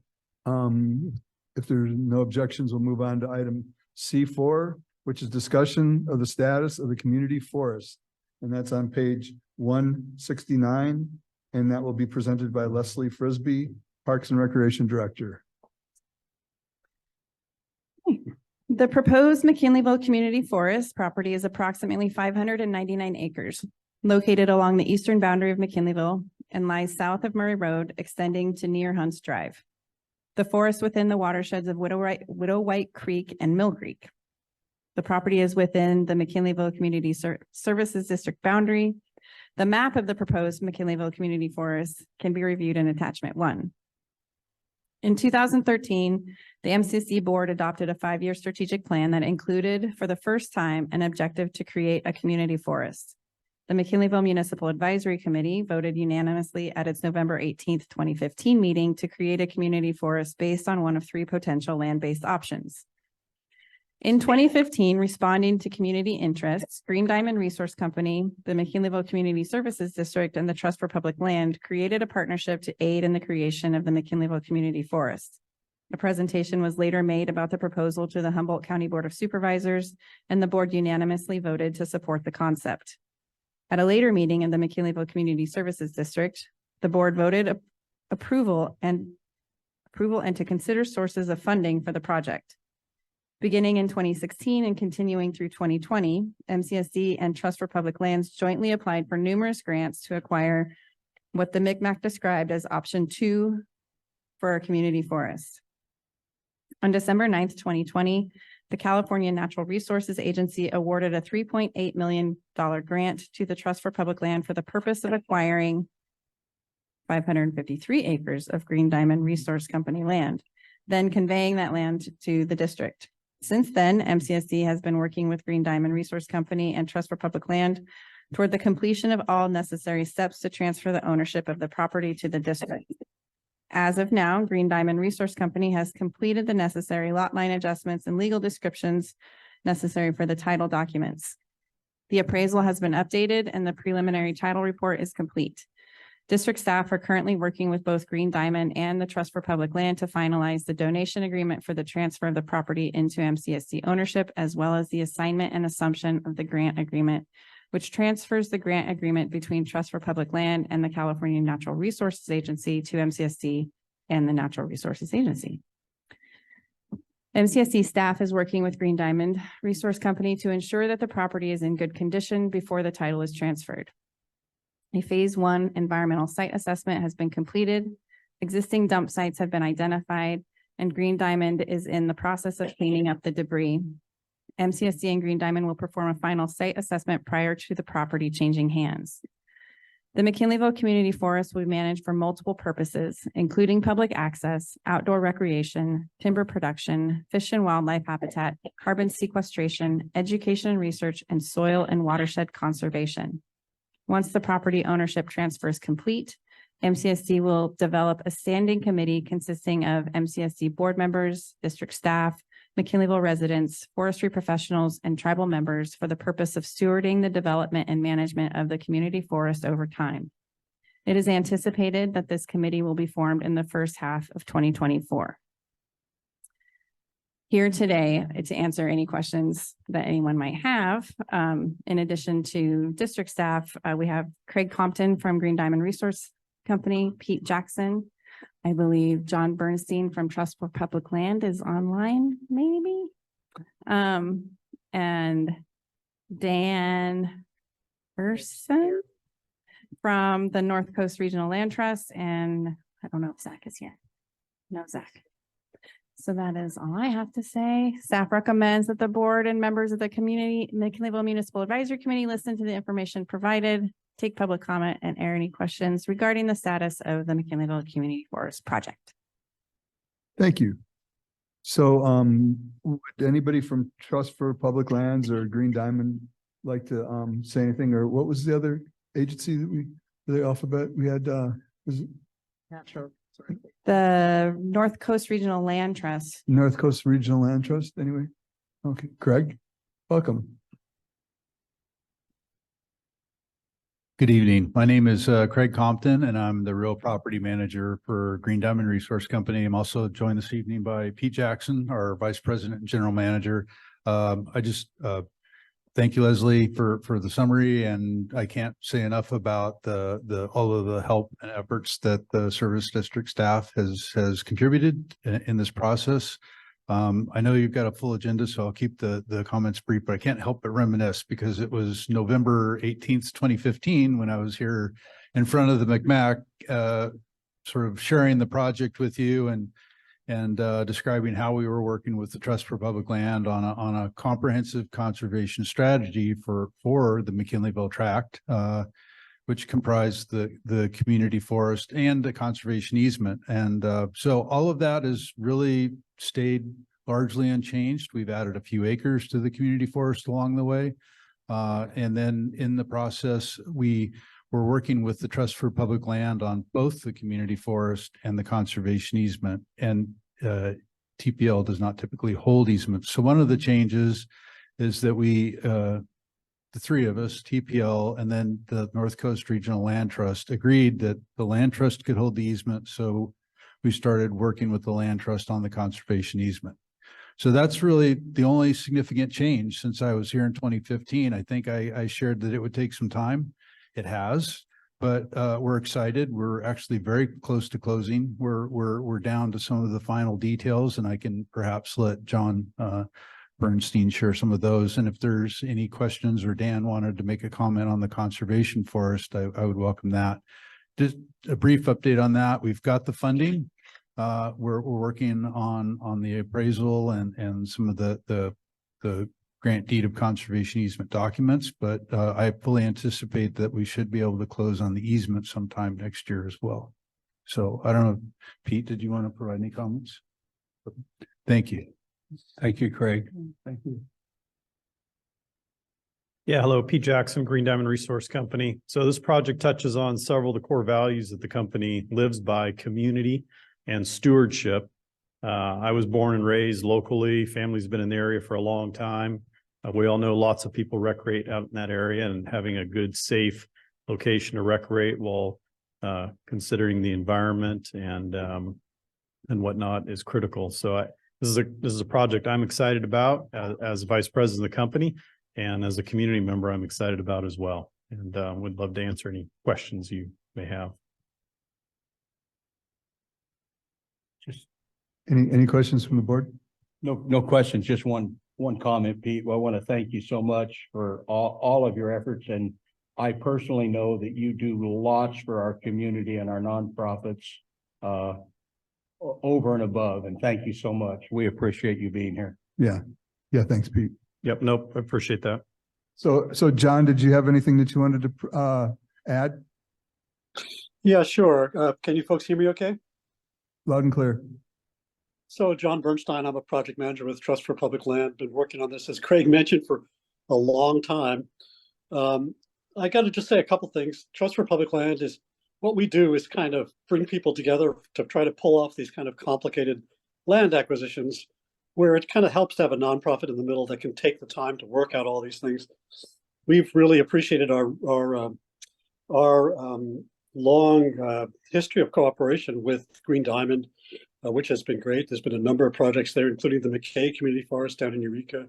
if there's no objections, we'll move on to item C4, which is discussion of the status of the community forest. And that's on page 169. And that will be presented by Leslie Frisbee, Parks and Recreation Director. The proposed McKinleyville Community Forest property is approximately 599 acres, located along the eastern boundary of McKinleyville and lies south of Murray Road, extending to near Hunts Drive. The forest within the watersheds of Widow White Creek and Mill Creek. The property is within the McKinleyville Community Services District boundary. The map of the proposed McKinleyville Community Forest can be reviewed in attachment 1. In 2013, the MCSD board adopted a 5-year strategic plan that included, for the first time, an objective to create a community forest. The McKinleyville Municipal Advisory Committee voted unanimously at its November 18th, 2015 meeting to create a community forest based on one of 3 potential land-based options. In 2015, responding to community interests, Green Diamond Resource Company, the McKinleyville Community Services District, and the Trust for Public Land created a partnership to aid in the creation of the McKinleyville Community Forest. A presentation was later made about the proposal to the Humboldt County Board of Supervisors, and the board unanimously voted to support the concept. At a later meeting in the McKinleyville Community Services District, the board voted approval and to consider sources of funding for the project. Beginning in 2016 and continuing through 2020, MCSD and Trust for Public Lands jointly applied for numerous grants to acquire what the MMAC described as option 2 for a community forest. On December 9th, 2020, the California Natural Resources Agency awarded a $3.8 million grant to the Trust for Public Land for the purpose of acquiring 553 acres of Green Diamond Resource Company land, then conveying that land to the district. Since then, MCSD has been working with Green Diamond Resource Company and Trust for Public Land toward the completion of all necessary steps to transfer the ownership of the property to the district. As of now, Green Diamond Resource Company has completed the necessary lot line adjustments and legal descriptions necessary for the title documents. The appraisal has been updated and the preliminary title report is complete. District staff are currently working with both Green Diamond and the Trust for Public Land to finalize the donation agreement for the transfer of the property into MCSD ownership, as well as the assignment and assumption of the grant agreement, which transfers the grant agreement between Trust for Public Land and the California Natural Resources Agency to MCSD and the Natural Resources Agency. MCSD staff is working with Green Diamond Resource Company to ensure that the property is in good condition before the title is transferred. A phase 1 environmental site assessment has been completed. Existing dump sites have been identified, and Green Diamond is in the process of cleaning up the debris. MCSD and Green Diamond will perform a final site assessment prior to the property changing hands. The McKinleyville Community Forest will be managed for multiple purposes, including public access, outdoor recreation, timber production, fish and wildlife habitat, carbon sequestration, education and research, and soil and watershed conservation. Once the property ownership transfer is complete, MCSD will develop a standing committee consisting of MCSD board members, district staff, McKinleyville residents, forestry professionals, and tribal members for the purpose of stewarding the development and management of the community forest over time. It is anticipated that this committee will be formed in the first half of 2024. here today to answer any questions that anyone might have. In addition to district staff, we have Craig Compton from Green Diamond Resource Company, Pete Jackson. I believe John Bernstein from Trust for Public Land is online, maybe. And Dan Person from the North Coast Regional Land Trust, and I don't know if Zach is here. No, Zach. So that is all I have to say. Staff recommends that the board and members of the McKinleyville Municipal Advisory Committee listen to the information provided, take public comment, and air any questions regarding the status of the McKinleyville Community Forest Project. Thank you. So, would anybody from Trust for Public Lands or Green Diamond like to, say anything, or what was the other agency that the alphabet we had, was it? Not sure. Sorry. The North Coast Regional Land Trust. North Coast Regional Land Trust, anyway? Okay, Craig, welcome. Good evening. My name is Craig Compton, and I'm the real property manager for Green Diamond Resource Company. I'm also joined this evening by Pete Jackson, our vice president and general manager. I just thank you, Leslie, for the summary, and I can't say enough about all of the help and efforts that the service district staff has contributed in this process. I know you've got a full agenda, so I'll keep the comments brief, but I can't help but reminisce because it was November 18th, 2015, when I was here in front of the MMAC, sort of sharing the project with you and describing how we were working with the Trust for Public Land on a comprehensive conservation strategy for the McKinleyville tract, which comprised the community forest and the conservation easement. And so all of that has really stayed largely unchanged. We've added a few acres to the community forest along the way. And then in the process, we were working with the Trust for Public Land on both the community forest and the conservation easement. And TPL does not typically hold easements. So one of the changes is that we, the three of us, TPL, and then the North Coast Regional Land Trust, agreed that the land trust could hold the easement. So we started working with the land trust on the conservation easement. So that's really the only significant change since I was here in 2015. I think I shared that it would take some time. It has, but we're excited. We're actually very close to closing. We're down to some of the final details, and I can perhaps let John Bernstein share some of those. And if there's any questions, or Dan wanted to make a comment on the conservation forest, I would welcome that. Just a brief update on that. We've got the funding. We're working on the appraisal and some of the grant deed of conservation easement documents, but I fully anticipate that we should be able to close on the easement sometime next year as well. So I don't know, Pete, did you want to provide any comments? Thank you. Thank you, Craig. Thank you. Yeah, hello, Pete Jackson, Green Diamond Resource Company. So this project touches on several of the core values that the company lives by: community and stewardship. I was born and raised locally. Family's been in the area for a long time. We all know lots of people recreate out in that area, and having a good, safe location to recreate while considering the environment and whatnot is critical. So this is a project I'm excited about as vice president of the company. And as a community member, I'm excited about as well, and would love to answer any questions you may have. Just Any questions from the board? no questions, just one comment, Pete. Well, I want to thank you so much for all of your efforts. And I personally know that you do lots for our community and our nonprofits over and above. And thank you so much. We appreciate you being here. Yeah. Yeah. Thanks, Pete. Yep. Nope. I appreciate that. So John, did you have anything that you wanted to add? Yeah, sure. Can you folks hear me okay? Loud and clear. So John Bernstein, I'm a project manager with Trust for Public Land. Been working on this, as Craig mentioned, for a long time. I got to just say a couple things. Trust for Public Land is what we do is kind of bring people together to try to pull off these kind of complicated land acquisitions, where it kind of helps to have a nonprofit in the middle that can take the time to work out all these things. We've really appreciated our long history of cooperation with Green Diamond. which has been great. There's been a number of projects there, including the McKay Community Forest down in Eureka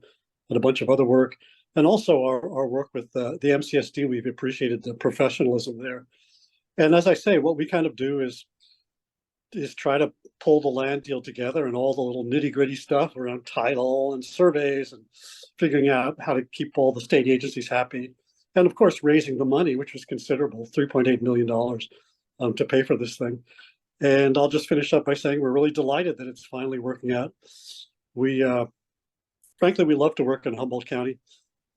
and a bunch of other work. And also our work with the MCSD, we've appreciated the professionalism there. And as I say, what we kind of do is try to pull the land deal together and all the little nitty gritty stuff around title and surveys and figuring out how to keep all the state agencies happy. And of course, raising the money, which was considerable, $3.8 million to pay for this thing. And I'll just finish up by saying we're really delighted that it's finally working out. We, frankly, we love to work in Humboldt County.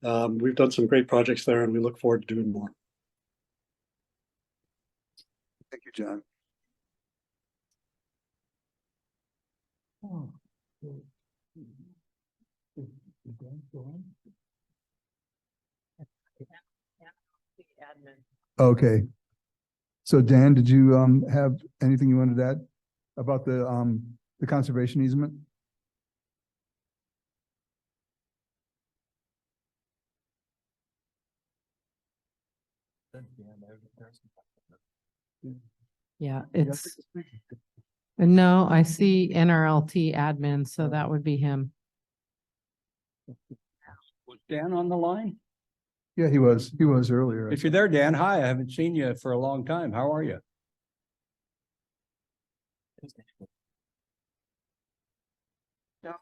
We've done some great projects there and we look forward to doing more. Thank you, John. Okay. So Dan, did you have anything you wanted to add about the conservation easement? Yeah, it's, no, I see NRLT admin, so that would be him. Was Dan on the line? Yeah, he was earlier. If you're there, Dan, hi, I haven't seen you for a long time. How are you?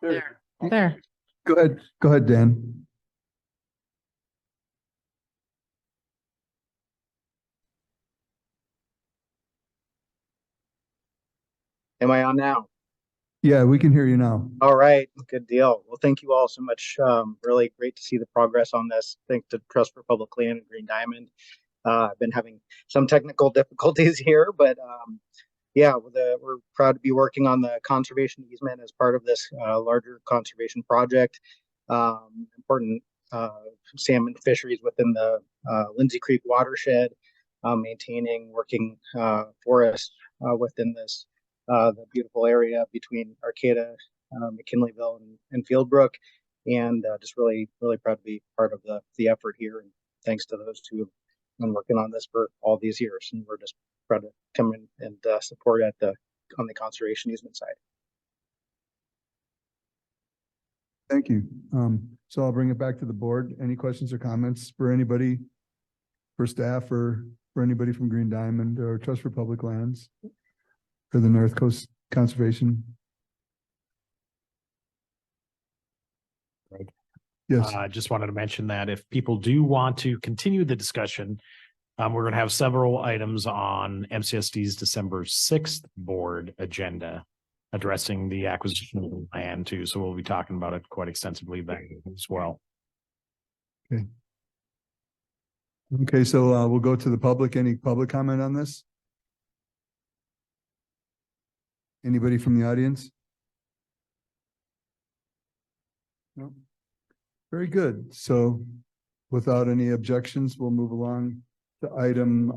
There. Go ahead, Dan. Am I on now? Yeah, we can hear you now. All right, good deal. Well, thank you all so much. Really great to see the progress on this. Thanks to Trust for Public Land and Green Diamond. I've been having some technical difficulties here, but yeah, we're proud to be working on the conservation easement as part of this larger conservation project. Important salmon fisheries within the Lindsay Creek watershed, maintaining working forest within this the beautiful area between Arcata, McKinleyville, and Fieldbrook, and just really proud to be part of the effort here. And thanks to those who have been working on this for all these years, and we're just proud to come in and support on the conservation easement side. Thank you. So I'll bring it back to the board. Any questions or comments for anybody, for staff, or for anybody from Green Diamond or Trust for Public Lands? For the North Coast Conservation? Greg. Yes. I just wanted to mention that if people do want to continue the discussion, we're going to have several items on MCSD's December 6th board agenda addressing the acquisition of the land too. So we'll be talking about it quite extensively then as well. Okay. Okay, so we'll go to the public. Any public comment on this? Anybody from the audience? No. Very good. So without any objections, we'll move along to item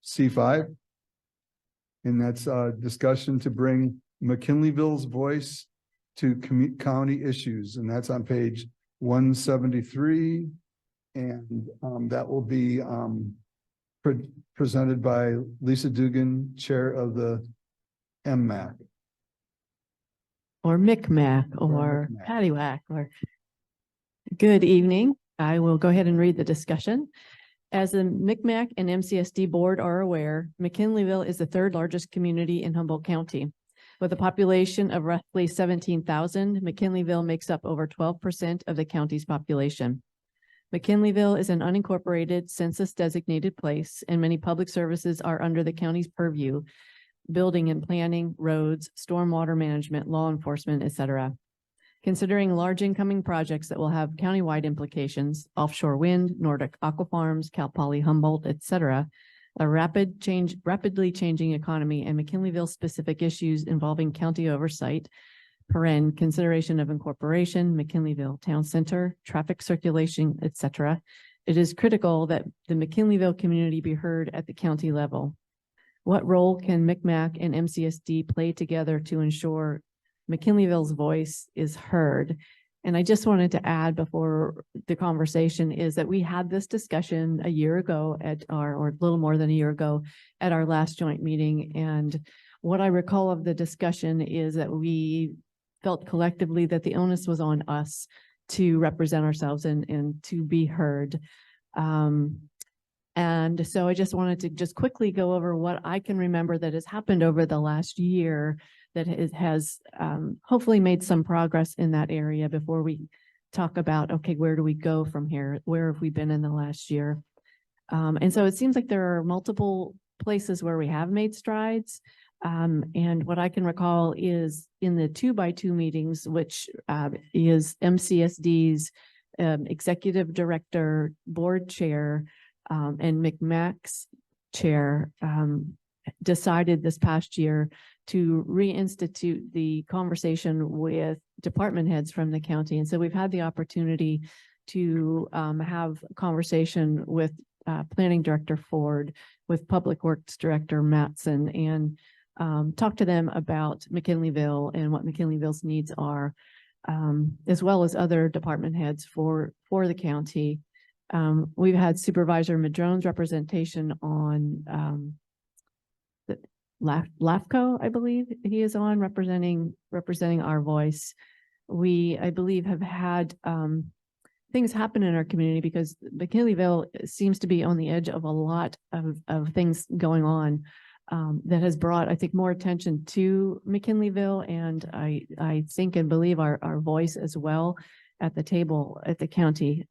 C5. And that's discussion to bring McKinleyville's voice to county issues. And that's on page 173. And that will be presented by Lisa Dugan, chair of the MMAC. Or MCMAC or Paddywhack or good evening. I will go ahead and read the discussion. As the MCMAC and MCSD board are aware, McKinleyville is the third largest community in Humboldt County. With a population of roughly 17,000, McKinleyville makes up over 12% of the county's population. McKinleyville is an unincorporated census designated place and many public services are under the county's purview: building and planning, roads, stormwater management, law enforcement, etc. Considering large incoming projects that will have countywide implications, offshore wind, Nordic aqua farms, Cal Poly Humboldt, etc., a rapidly changing economy and McKinleyville specific issues involving county oversight, consideration of incorporation, McKinleyville Town Center, traffic circulation, etc., it is critical that the McKinleyville community be heard at the county level. What role can MCMAC and MCSD play together to ensure McKinleyville's voice is heard? And I just wanted to add before the conversation is that we had this discussion a year ago or a little more than a year ago at our last joint meeting. And what I recall of the discussion is that we felt collectively that the onus was on us to represent ourselves and to be heard. And so I just wanted to just quickly go over what I can remember that has happened over the last year that has hopefully made some progress in that area before we talk about, okay, where do we go from here? Where have we been in the last year? And so it seems like there are multiple places where we have made strides. And what I can recall is in the 2x2 meetings, which is MCSD's executive director, board chair, and MCMAC's chair decided this past year to reinstitute the conversation with department heads from the county. And so we've had the opportunity to have a conversation with Planning Director Ford, with Public Works Director Matson, and talk to them about McKinleyville and what McKinleyville's needs are, as well as other department heads for the county. We've had Supervisor Madrone's representation on the LAFCO, I believe he is on, representing our voice. We, I believe, have had things happen in our community because McKinleyville seems to be on the edge of a lot of things going on that has brought, I think, more attention to McKinleyville, and I think and believe our voice as well at the table at the county.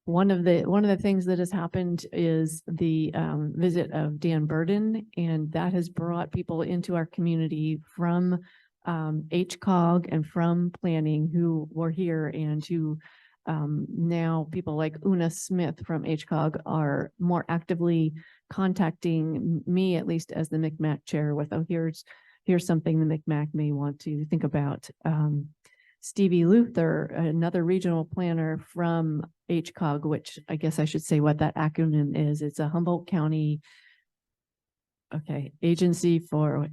One of the things that has happened is the visit of Dan Burden, and that has brought people into our community from HCOG and from planning who were here, and who now people like Una Smith from HCOG are more actively contacting me, at least as the MCMAC chair, with, oh, here's something the MCMAC may want to think about. Stevie Luther, another regional planner from HCOG, which I guess I should say what that acronym is. It's a Humboldt County, Agency for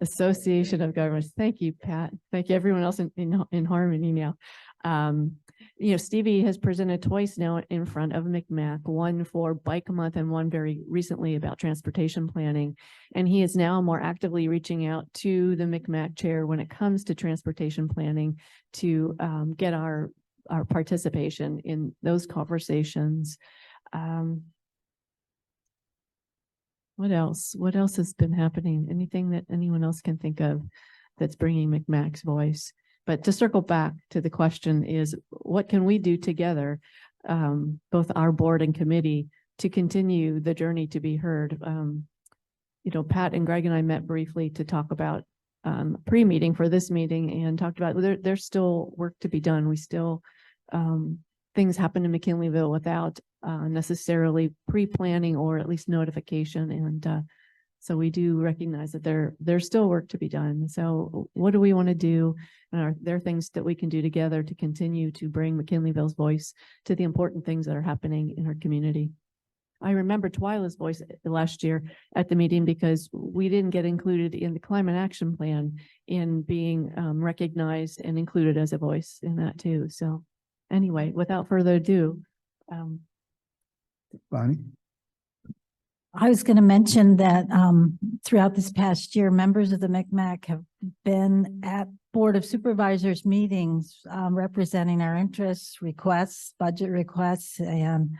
Association of Governments. Thank you, Pat. Thank you, everyone else in harmony now. Stevie has presented twice now in front of MCMAC, one for Bike Month and one very recently about transportation planning. And he is now more actively reaching out to the MCMAC chair when it comes to transportation planning to get our participation in those conversations. What else? What else has been happening? Anything that anyone else can think of that's bringing MCMAC's voice? But to circle back to the question is, what can we do together, both our board and committee, to continue the journey to be heard? Pat and Greg and I met briefly to talk about pre-meeting for this meeting, and talked about there's still work to be done. We still, things happen in McKinleyville without necessarily pre-planning or at least notification. And so we do recognize that there's still work to be done. So what do we want to do? And are there things that we can do together to continue to bring McKinleyville's voice to the important things that are happening in our community? I remember Twyla's voice last year at the meeting because we didn't get included in the climate action plan in being recognized and included as a voice in that too. So anyway, without further ado. Bonnie? I was going to mention that throughout this past year, members of the MCMAC have been at Board of Supervisors meetings representing our interests, requests, budget requests, and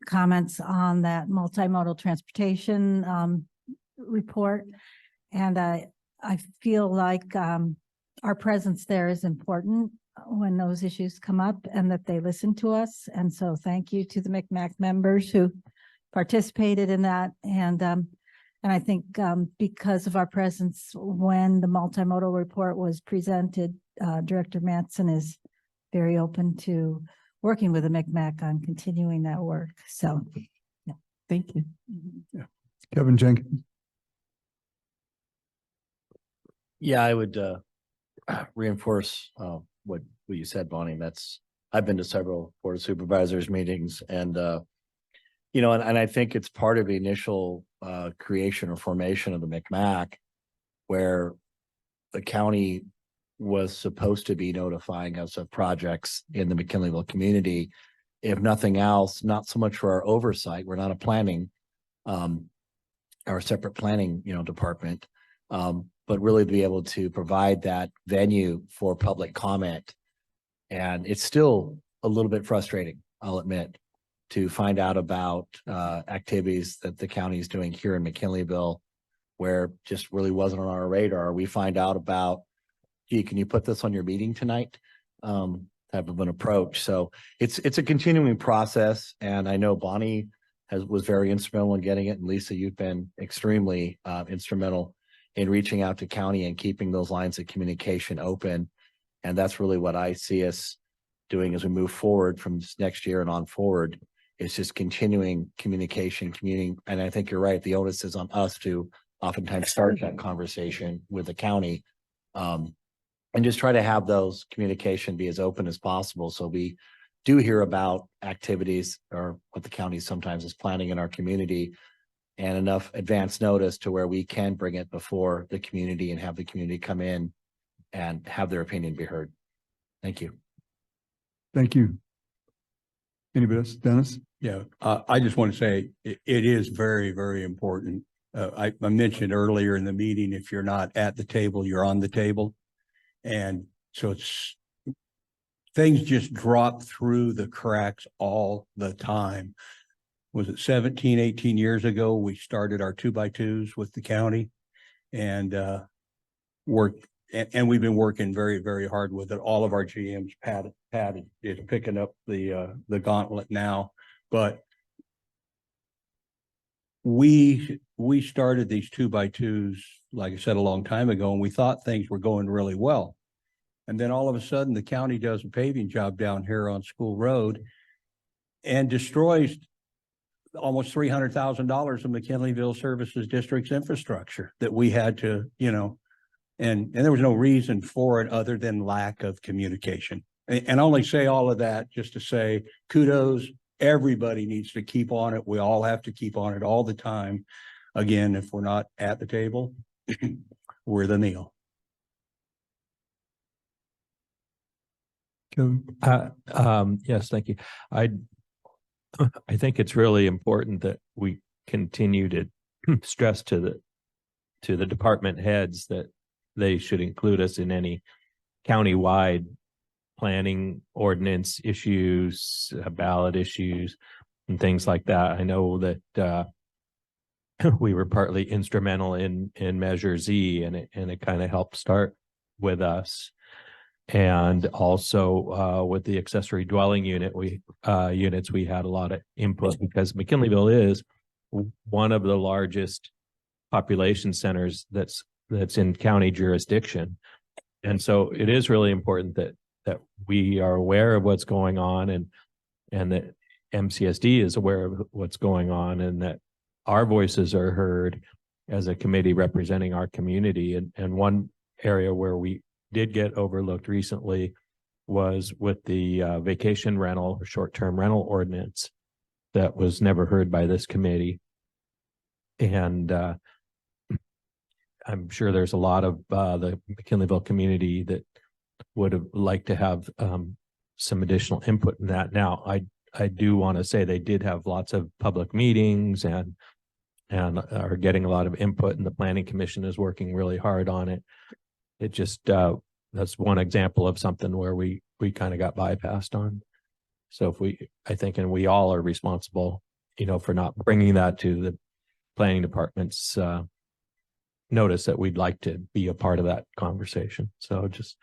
comments on that multimodal transportation report. And I feel like our presence there is important when those issues come up, and that they listen to us. And so thank you to the MCMAC members who participated in that. And I think because of our presence when the multimodal report was presented, Director Matson is very open to working with the MCMAC on continuing that work. So, yeah, thank you. Yeah. Kevin Jenkins. Yeah, I would reinforce what you said, Bonnie. I've been to several Board of Supervisors meetings, and and I think it's part of the initial creation or formation of the MCMAC, where the county was supposed to be notifying us of projects in the McKinleyville community. If nothing else, not so much for our oversight, we're not a planning our separate planning, department. But really to be able to provide that venue for public comment. And it's still a little bit frustrating, I'll admit, to find out about activities that the county is doing here in McKinleyville, where just really wasn't on our radar. We find out about, gee, can you put this on your meeting tonight? Type of an approach. So it's a continuing process. And I know Bonnie was very instrumental in getting it. And Lisa, you've been extremely instrumental in reaching out to county and keeping those lines of communication open. And that's really what I see us doing as we move forward from this next year and on forward. It's just continuing communication. And I think you're right. The onus is on us to oftentimes start that conversation with the county, and just try to have those communication be as open as possible. So we do hear about activities or what the county sometimes is planning in our community, and enough advance notice to where we can bring it before the community and have the community come in and have their opinion be heard. Thank you. Thank you. Anybody else? Dennis? Yeah, I just want to say it is very, very important. I mentioned earlier in the meeting, if you're not at the table, you're on the table. And so things just drop through the cracks all the time. Was it 17, 18 years ago, we started our 2x2s with the county and and we've been working very, very hard with it. All of our GMs, Pat is picking up the gauntlet now, but we started these 2x2s, like I said, a long time ago, and we thought things were going really well. And then all of a sudden the county does a paving job down here on School Road and destroys almost $300,000 of McKinleyville Services District's infrastructure that we had to, and there was no reason for it other than lack of communication. And I only say all of that just to say kudos. Everybody needs to keep on it. We all have to keep on it all the time. Again, if we're not at the table, we're the meal. Kevin? Yes, thank you. I think it's really important that we continue to stress to the department heads that they should include us in any countywide planning ordinance issues, ballot issues, and things like that. I know that we were partly instrumental in Measure Z, and it kind of helped start with us. And also with the accessory dwelling units, we had a lot of input because McKinleyville is one of the largest population centers that's in county jurisdiction. And so it is really important that we are aware of what's going on and that MCSD is aware of what's going on and that our voices are heard as a committee representing our community. And one area where we did get overlooked recently was with the vacation rental or short-term rental ordinance that was never heard by this committee. And I'm sure there's a lot of the McKinleyville community that would have liked to have some additional input in that. Now, I do want to say they did have lots of public meetings and are getting a lot of input, and the Planning Commission is working really hard on it. It just that's one example of something where we kind of got bypassed on. So I think we all are responsible, for not bringing that to the planning department's notice that we'd like to be a part of that conversation. So just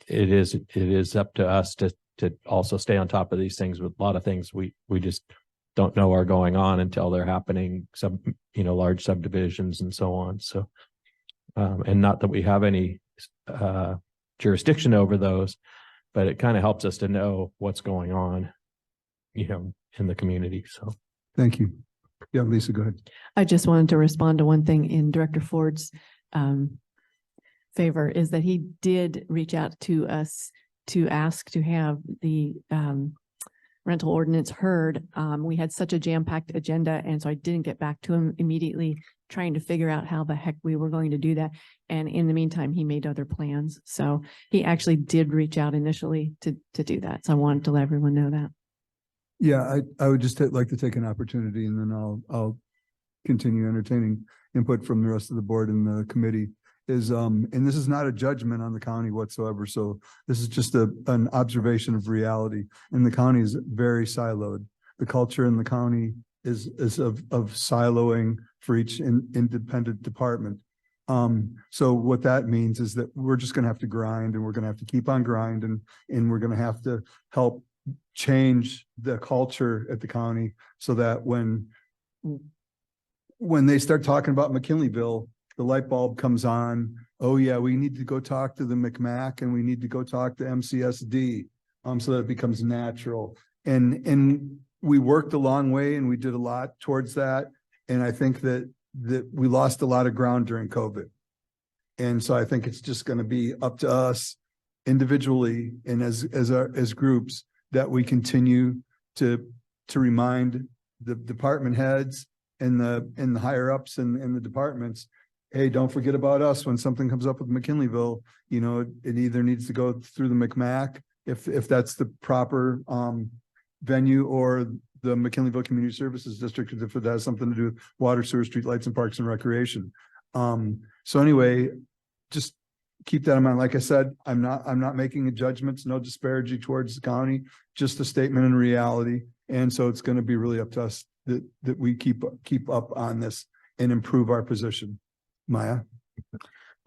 it is up to us to also stay on top of these things. With a lot of things we just don't know are going on until they're happening. Large subdivisions and so on. So and not that we have any jurisdiction over those, but it kind of helps us to know what's going on, in the community. So Thank you. Yeah, Lisa, go ahead. I just wanted to respond to one thing in Director Ford's favor, is that he did reach out to us to ask to have the rental ordinance heard. We had such a jam-packed agenda, and so I didn't get back to him immediately, trying to figure out how the heck we were going to do that. And in the meantime, he made other plans. So he actually did reach out initially to do that. So I wanted to let everyone know that. Yeah, I would just like to take an opportunity, and then I'll continue entertaining input from the rest of the board and the committee is, and this is not a judgment on the county whatsoever. So this is just an observation of reality. And the county is very siloed. The culture in the county is of siloing for each independent department. So what that means is that we're just gonna have to grind, and we're gonna have to keep on grinding, and we're gonna have to help change the culture at the county so that when they start talking about McKinleyville, the light bulb comes on. Oh yeah, we need to go talk to the MMAC, and we need to go talk to MCSD, so that it becomes natural. And we worked a long way, and we did a lot towards that. And I think that we lost a lot of ground during COVID. And so I think it's just going to be up to us individually and as groups that we continue to remind the department heads and the higher ups in the departments, hey, don't forget about us when something comes up with McKinleyville. You know, it either needs to go through the MMAC if that's the proper venue, or the McKinleyville Community Services District if it has something to do with water, sewer, street lights, and parks and recreation. So anyway, just keep that in mind. Like I said, I'm not making a judgment, no disparity towards the county, just a statement in reality. And so it's going to be really up to us that we keep up on this and improve our position. Maya?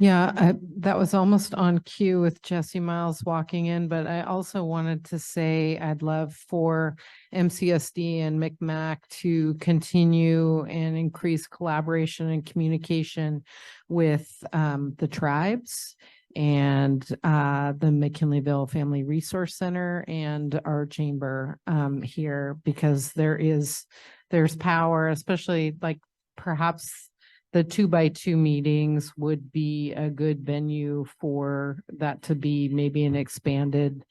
Yeah, that was almost on cue with Jesse Miles walking in, but I also wanted to say I'd love for MCSD and MMAC to continue and increase collaboration and communication with the tribes and the McKinleyville Family Resource Center and our chamber here, because there's power, especially like perhaps the 2x2 meetings would be a good venue for that to be maybe an expanded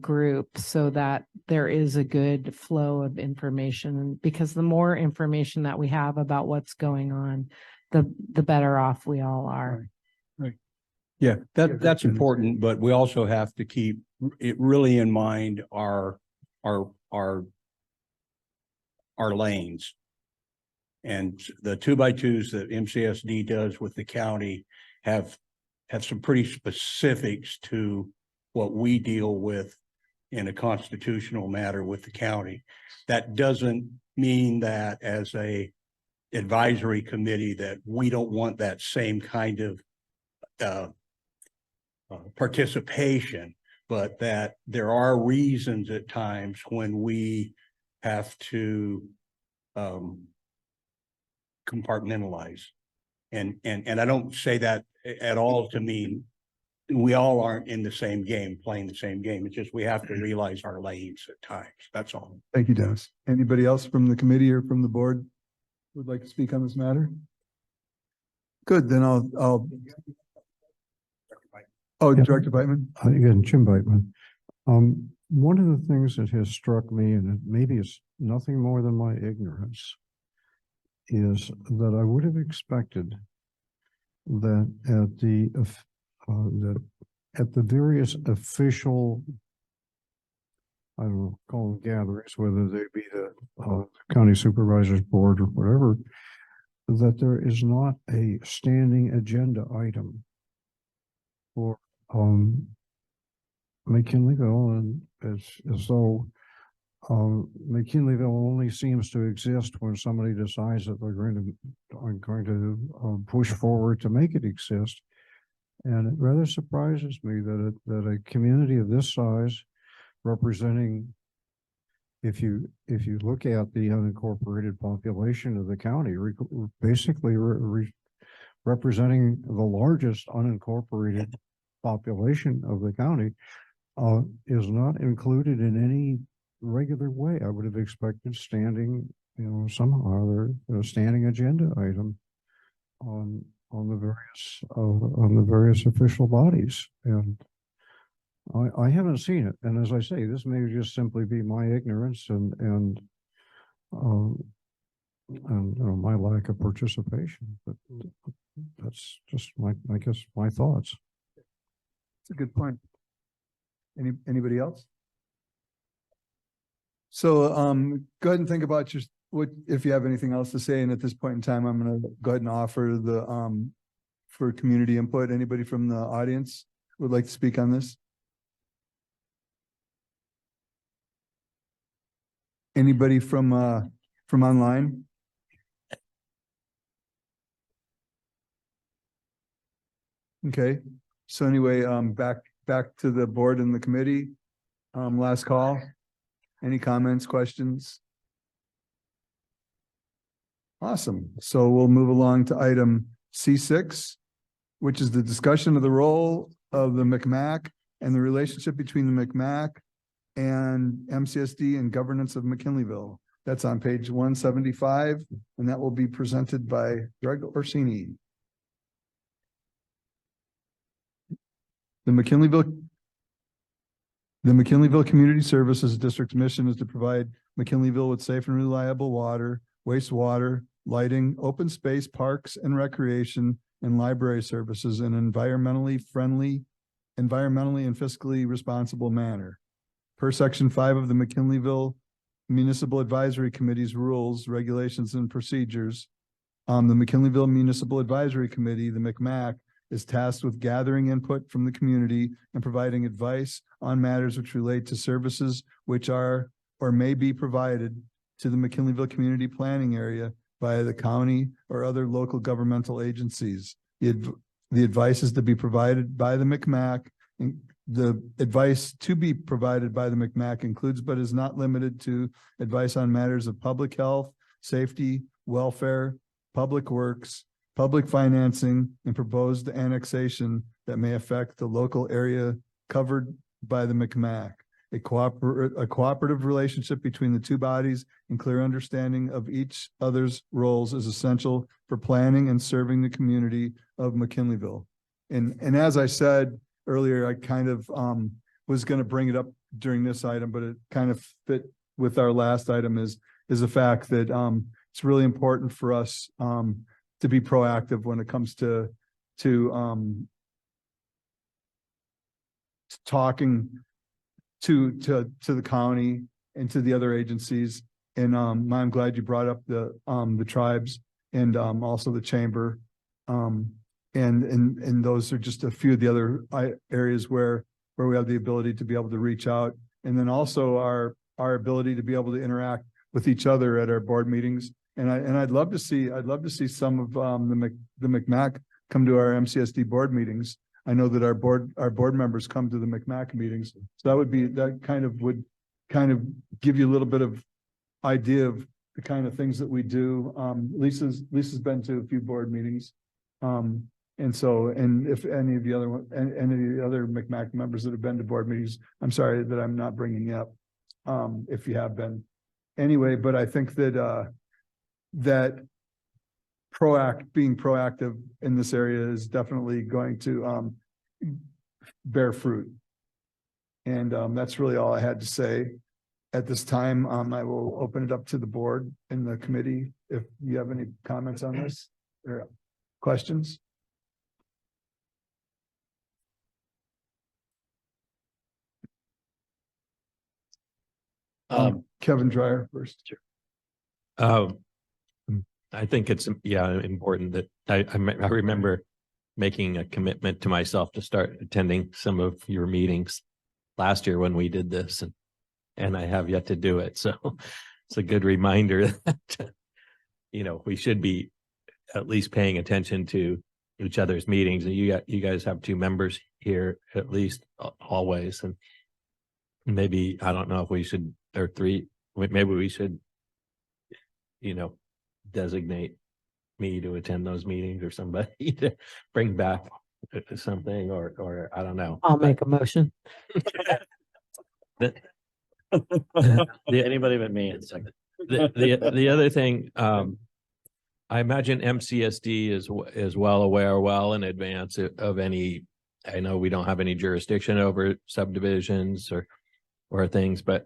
group, so that there is a good flow of information, because the more information that we have about what's going on, the better off we all are. Right. Yeah, that's important, but we also have to keep it really in mind our lanes. And the 2x2s that MCSD does with the county have some pretty specifics to what we deal with in a constitutional matter with the county. That doesn't mean that as a advisory committee that we don't want that same kind of participation, but that there are reasons at times when we have to compartmentalize. And I don't say that at all to mean we all aren't in the same game, playing the same game. It's just we have to realize our lanes at times. That's all. Thank you, Dennis. Anybody else from the committee or from the board would like to speak on this matter? Good, then I'll. Oh, Yeah. Director Beitman. Again, Jim Beitman. One of the things that has struck me, and maybe it's nothing more than my ignorance, is that I would have expected that at the various official, I don't know, call them gatherings, whether they be the county supervisors board or whatever, that there is not a standing agenda item for McKinleyville, and as though McKinleyville only seems to exist when somebody decides that they're going to push forward to make it exist. And it rather surprises me that a community of this size, representing, if you look at the unincorporated population of the county, basically representing the largest unincorporated population of the county, is not included in any regular way. I would have expected standing, somehow or other, standing agenda item on the various official bodies, and I haven't seen it. And as I say, this may just simply be my ignorance and my lack of participation, but that's just I guess my thoughts. It's a good point. Anybody else? So go ahead and think about if you have anything else to say, and at this point in time, I'm gonna go ahead and offer the, for community input. Anybody from the audience would like to speak on this? Anybody from online? Okay, so anyway, back to the board and the committee. Last call. Any comments, questions? Awesome. So we'll move along to item C6, which is the discussion of the role of the MCMAC and the relationship between the MCMAC and MCSD and governance of McKinleyville. That's on page 175, and that will be presented by Greg Orsini. The McKinleyville Community Services District's mission is to provide McKinleyville with safe and reliable water, wastewater, lighting, open space, parks and recreation, and library services in an environmentally and fiscally responsible manner. Per Section 5 of the McKinleyville Municipal Advisory Committee's rules, regulations, and procedures, the McKinleyville Municipal Advisory Committee, the MCMAC, is tasked with gathering input from the community and providing advice on matters which relate to services which are or may be provided to the McKinleyville community planning area by the county or other local governmental agencies. The advice is to be provided by the MCMAC. The advice to be provided by the MCMAC includes, but is not limited to, advice on matters of public health, safety, welfare, public works, public financing, and proposed annexation that may affect the local area covered by the MCMAC. A cooperative relationship between the two bodies and clear understanding of each other's roles is essential for planning and serving the community of McKinleyville. And as I said earlier, I kind of was going to bring it up during this item, but it kind of fit with our last item is the fact that it's really important for us to be proactive when it comes to talking to the county and to the other agencies. And I'm glad you brought up the tribes and also the chamber. And those are just a few of the other areas where we have the ability to be able to reach out. And then also our ability to be able to interact with each other at our board meetings. And I'd love to see some of the MCMAC come to our MCSD board meetings. I know that our board members come to the MCMAC meetings. So that would kind of give you a little bit of idea of the kind of things that we do. Lisa's been to a few board meetings. And if any of the other MCMAC members that have been to board meetings, I'm sorry that I'm not bringing you up, if you have been. Anyway, but I think that being proactive in this area is definitely going to bear fruit. And that's really all I had to say at this time. I will open it up to the board and the committee if you have any comments on this or questions. Kevin Dreyer first. I think it's, important that I remember making a commitment to myself to start attending some of your meetings last year when we did this, and I have yet to do it. So it's a good reminder that, we should be at least paying attention to each other's meetings. And you guys have 2 members here at least always. And maybe, I don't know if we should, or 3, maybe we should, designate me to attend those meetings or somebody to bring back something or I don't know. I'll make a motion. Anybody but me in second. The other thing, I imagine MCSD is well in advance of any. I know we don't have any jurisdiction over subdivisions or things, but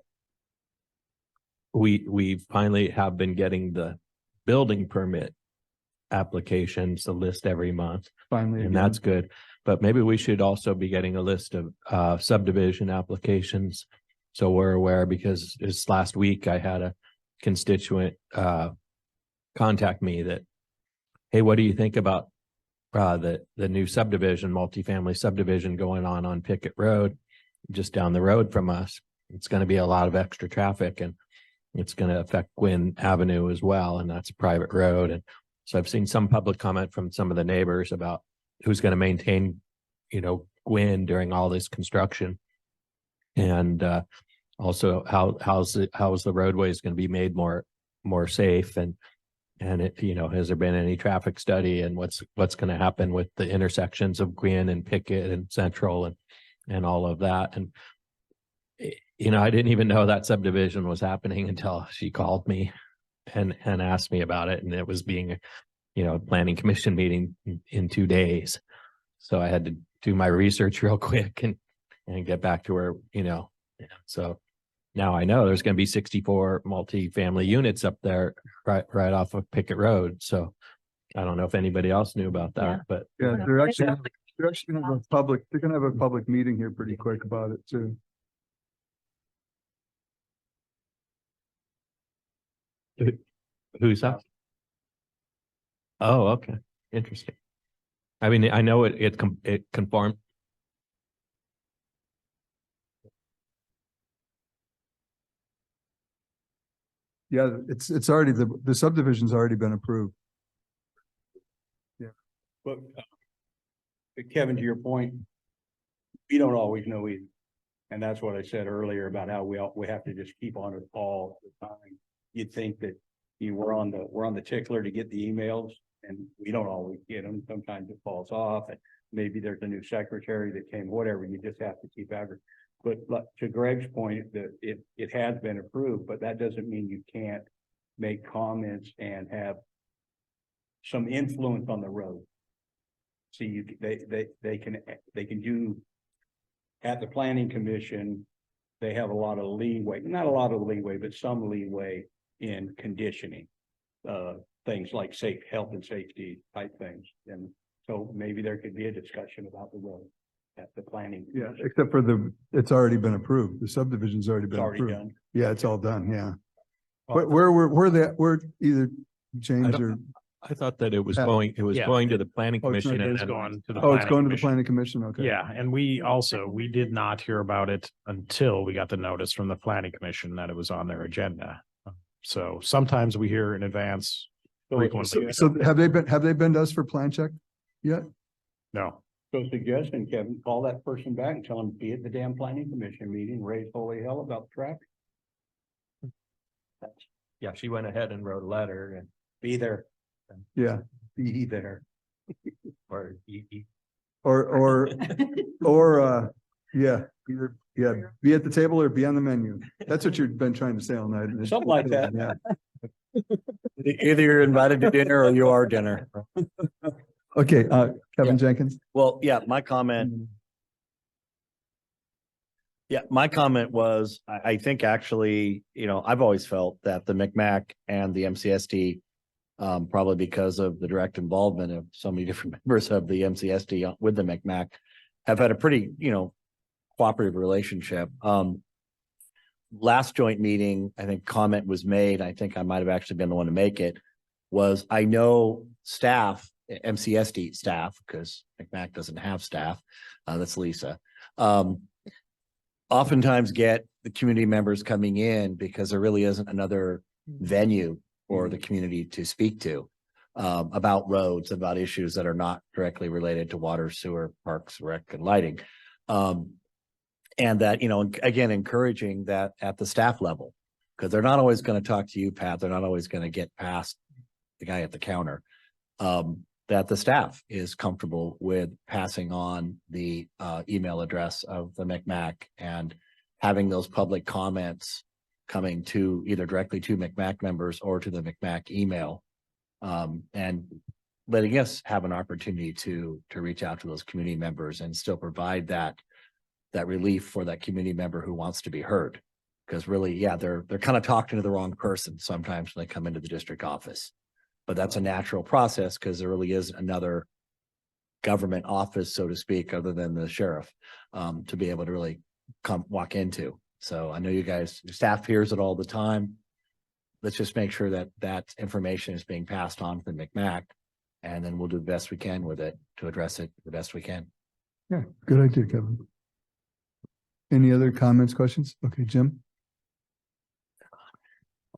we finally have been getting the building permit applications, the list every month. Finally, and that's good. But maybe we should also be getting a list of subdivision applications, so we're aware, because this last week I had constituent contact me that, hey, what do you think about the new subdivision, multifamily subdivision going on Pickett Road, just down the road from us? It's going to be a lot of extra traffic, and it's going to affect Gwynn Avenue as well, and that's a private road. And so I've seen some public comment from some of the neighbors about who's going to maintain, Gwynn during all this construction, and also how's the roadways going to be made more safe, and it, has there been any traffic study, and what's going to happen with the intersections of Gwynn and Pickett and Central and all of that. And I didn't even know that subdivision was happening until she called me and asked me about it, and it was being planning commission meeting in 2 days. So I had to do my research real quick and get back to her, so now I know there's going to be 64 multifamily units up there right off of Pickett Road. So I don't know if anybody else knew about that, but Yeah, they're actually gonna have they're gonna have a public meeting here pretty quick about it too. who's that? Oh, okay. Interesting. I mean, I know it conformed. Yeah, it's already, the subdivision's already been approved. But Kevin, to your point, we don't always know either. And that's what I said earlier about how we have to just keep on it all the time. You'd think that we're on the tickler to get the emails, and we don't always get them. Sometimes it falls off, and maybe there's a new secretary that came, whatever. You just have to keep average. But to Greg's point, that it has been approved, but that doesn't mean you can't make comments and have some influence on the road. So they can do, at the planning commission, they have a lot of leeway, not a lot of leeway, but some leeway in conditioning things like health and safety type things. And so maybe there could be a discussion about the road at the planning. Yeah, except for it's already been approved. The subdivision's already been already approved. done. Yeah, it's all done, yeah. Where either James or. I thought that it was Yeah. going to the planning Oh, it's commission. not- and It's then- going to the. Oh, it's planning going to the commission. planning commission, okay. Yeah, and we did not hear about it until we got the notice from the planning commission that it was on their agenda. So sometimes we hear in advance. Frequently. So have they been to us for plan check yet? No. So suggestion, Kevin, call that person back and tell them, be at the damn planning commission meeting, raise holy hell about the traffic. Yeah, she went ahead and wrote a letter and Be there, Yeah, be there. or yeah, either, be at the table or be on the menu. That's what you've been trying to say all night. Something like that. Yeah. Either you're invited to dinner or you are dinner. Okay, Kevin Jenkins. Well, yeah, my comment. Yeah, my comment was, I think actually, I've always felt that the MMAC and the MCSD, probably because of the direct involvement of so many different members of the MCSD with the MMAC, have had a pretty, cooperative relationship. Last joint meeting, I think comment was made, I think I might have actually been the one to make it, was I know staff, MCSD staff, because MMAC doesn't have staff, that's Lisa, oftentimes get the community members coming in because there really isn't another venue for the community to speak to about roads, about issues that are not directly related to water, sewer, parks, rec, and lighting. And that, again, encouraging that at the staff level, because they're not always going to talk to you, Pat. They're not always going to get past the guy at the counter. That the staff is comfortable with passing on the email address of the MMAC and having those public comments coming to either directly to MMAC members or to the MMAC email, and letting us have an opportunity to reach out to those community members and still provide that relief for that community member who wants to be heard. Because really, yeah, they're kind of talking to the wrong person sometimes when they come into the district office. But that's a natural process because there really is another government office, so to speak, other than the sheriff, to be able to really walk into. So I know you guys, your staff hears it all the time. let's just make sure that that information is being passed on to the MCMAC. And then we'll do the best we can with it to address it the best we can. Yeah, good idea, Kevin. Any other comments, questions? Okay, Jim?